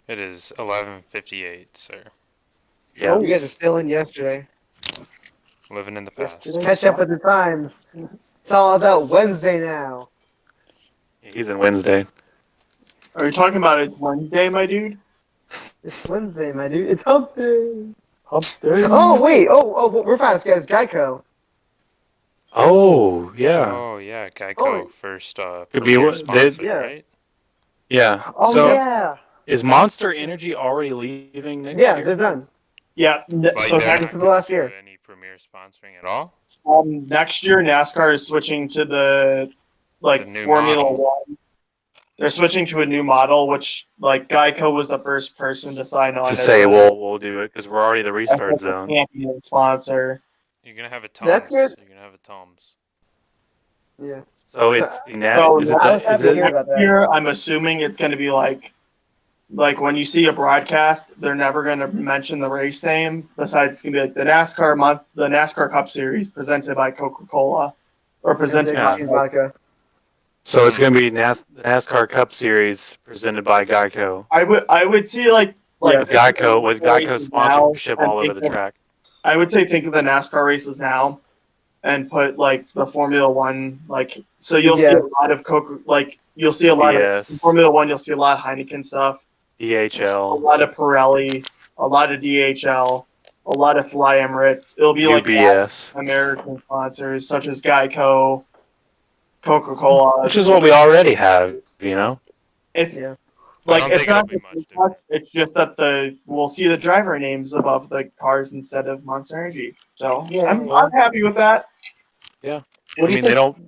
[SPEAKER 2] It is 11:58, sir.
[SPEAKER 1] Yeah.
[SPEAKER 3] You guys are still in yesterday.
[SPEAKER 2] Living in the past.
[SPEAKER 5] Yesterday.
[SPEAKER 3] Catch up with the times. It's all about Wednesday now.
[SPEAKER 1] He's in Wednesday.
[SPEAKER 4] Are you talking about it Wednesday, my dude?
[SPEAKER 3] It's Wednesday, my dude. It's hump day.
[SPEAKER 5] Hump day.
[SPEAKER 3] Oh, wait. Oh, we're fast, guys. Geico.
[SPEAKER 1] Oh, yeah.
[SPEAKER 2] Oh yeah, Geico
[SPEAKER 3] Oh.
[SPEAKER 2] first
[SPEAKER 1] Could be
[SPEAKER 2] premier
[SPEAKER 1] what-
[SPEAKER 2] sponsor,
[SPEAKER 3] yeah.
[SPEAKER 2] right?
[SPEAKER 1] Yeah.
[SPEAKER 5] Oh
[SPEAKER 1] So
[SPEAKER 5] yeah.
[SPEAKER 1] is Monster Energy already leaving next
[SPEAKER 3] Yeah,
[SPEAKER 1] year?
[SPEAKER 3] they're done.
[SPEAKER 4] Yeah.
[SPEAKER 2] But
[SPEAKER 4] So
[SPEAKER 2] they're
[SPEAKER 3] this is
[SPEAKER 2] not
[SPEAKER 3] the last
[SPEAKER 2] gonna
[SPEAKER 3] year.
[SPEAKER 2] do any premier sponsoring at all.
[SPEAKER 4] next year, NASCAR is switching to the
[SPEAKER 2] The new
[SPEAKER 4] Formula
[SPEAKER 2] model.
[SPEAKER 4] One. They're switching to a new model, which Geico was the first person to sign on.
[SPEAKER 1] To
[SPEAKER 4] as
[SPEAKER 1] say
[SPEAKER 4] a-
[SPEAKER 1] we'll do it because we're already the
[SPEAKER 4] as
[SPEAKER 1] restart
[SPEAKER 4] a
[SPEAKER 1] zone.
[SPEAKER 4] champion sponsor.
[SPEAKER 2] You're gonna have a Tums.
[SPEAKER 3] That's good.
[SPEAKER 2] You're gonna have a Tums.
[SPEAKER 3] Yeah.
[SPEAKER 1] So it's the
[SPEAKER 4] So
[SPEAKER 1] is it
[SPEAKER 3] I was
[SPEAKER 1] the, is
[SPEAKER 3] happy to hear
[SPEAKER 1] it
[SPEAKER 3] about that.
[SPEAKER 4] Here, I'm assuming it's going to be like when you see a broadcast, they're never going to mention the race name. Besides, it's going to be like the NASCAR Cup Series presented by Coca-Cola, or presented
[SPEAKER 1] Yeah.
[SPEAKER 4] by.
[SPEAKER 3] Vodka.
[SPEAKER 1] so it's going to be NASCAR Cup Series presented by Geico.
[SPEAKER 4] I would see
[SPEAKER 3] Yeah.
[SPEAKER 1] With Geico
[SPEAKER 4] races now
[SPEAKER 1] sponsorship
[SPEAKER 4] and
[SPEAKER 1] all over
[SPEAKER 4] think
[SPEAKER 1] the
[SPEAKER 4] of-
[SPEAKER 1] track.
[SPEAKER 4] I would say think of the NASCAR races now, and put like the Formula One so you'll see
[SPEAKER 3] Yeah.
[SPEAKER 4] a lot of you'll see a lot of in
[SPEAKER 1] BS,
[SPEAKER 4] Formula One, you'll see a lot of Heineken stuff, a
[SPEAKER 1] DHL,
[SPEAKER 4] lot of Pirelli, a lot of DHL, a lot of Fly Emirates. It'll be like
[SPEAKER 1] UBS,
[SPEAKER 4] American sponsors such as Geico, Coca-Cola.
[SPEAKER 1] which is what we already have, you know.
[SPEAKER 4] It's
[SPEAKER 3] Yeah.
[SPEAKER 4] like
[SPEAKER 2] don't
[SPEAKER 4] it's
[SPEAKER 2] think it'll
[SPEAKER 4] not
[SPEAKER 2] be much
[SPEAKER 4] it's
[SPEAKER 2] different.
[SPEAKER 4] just that we'll see the driver names above the cars instead of Monster Energy. So
[SPEAKER 5] Yeah.
[SPEAKER 4] I'm happy with that.
[SPEAKER 1] Yeah.
[SPEAKER 5] What
[SPEAKER 1] I
[SPEAKER 5] do you
[SPEAKER 1] mean, they
[SPEAKER 5] think?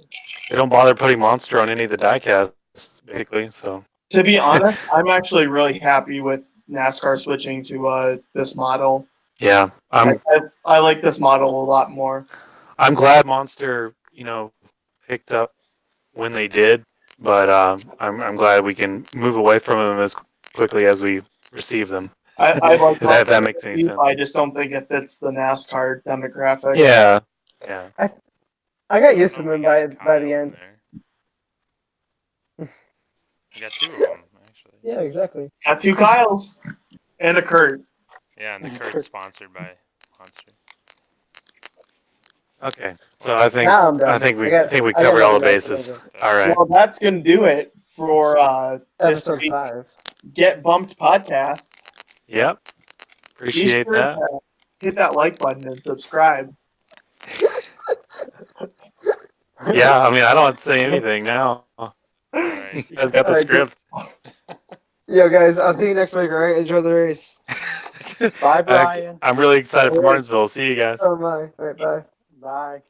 [SPEAKER 1] don't bother putting Monster on any of the diecasts, basically. So
[SPEAKER 4] To be honest, I'm actually really happy with NASCAR switching to this model.
[SPEAKER 1] yeah,
[SPEAKER 4] I like this model a lot more.
[SPEAKER 1] I'm glad Monster, picked up when they did, but I'm glad we can move away from them as quickly as we receive them.
[SPEAKER 4] I like
[SPEAKER 1] If that makes any sense.
[SPEAKER 4] I just don't think it fits the NASCAR demographic.
[SPEAKER 1] Yeah, yeah.
[SPEAKER 3] I got used to
[SPEAKER 2] Oh,
[SPEAKER 3] them
[SPEAKER 2] we got
[SPEAKER 3] by
[SPEAKER 2] Kyle
[SPEAKER 3] the
[SPEAKER 2] in
[SPEAKER 3] end.
[SPEAKER 2] there. We got 2 of them actually.
[SPEAKER 3] Yeah, exactly.
[SPEAKER 4] Got 2 Kyles and a Kurt.
[SPEAKER 2] Yeah, and the Kurt's sponsored by Monster.
[SPEAKER 1] Okay, so I think
[SPEAKER 3] Now I'm done.
[SPEAKER 1] I think we
[SPEAKER 3] I got
[SPEAKER 1] covered all the
[SPEAKER 3] nothing else to
[SPEAKER 1] bases.
[SPEAKER 3] say.
[SPEAKER 1] All right.
[SPEAKER 4] Well, that's gonna do it for this
[SPEAKER 3] Episode
[SPEAKER 4] week's
[SPEAKER 3] 5.
[SPEAKER 4] Get Bumped podcast.
[SPEAKER 1] Yep.
[SPEAKER 4] Be
[SPEAKER 1] Appreciate
[SPEAKER 4] sure
[SPEAKER 1] that.
[SPEAKER 4] to hit that like button and subscribe.
[SPEAKER 1] Yeah, I mean, I don't have to say anything now.
[SPEAKER 2] All right.
[SPEAKER 1] You guys got the
[SPEAKER 3] All right,
[SPEAKER 1] script.
[SPEAKER 3] Yo, guys, I'll see you next week, alright? Enjoy the race.
[SPEAKER 5] Bye, Brian.
[SPEAKER 1] I'm really excited for Martinsville. See you guys.
[SPEAKER 3] Oh, my. Alright, bye.
[SPEAKER 5] Bye.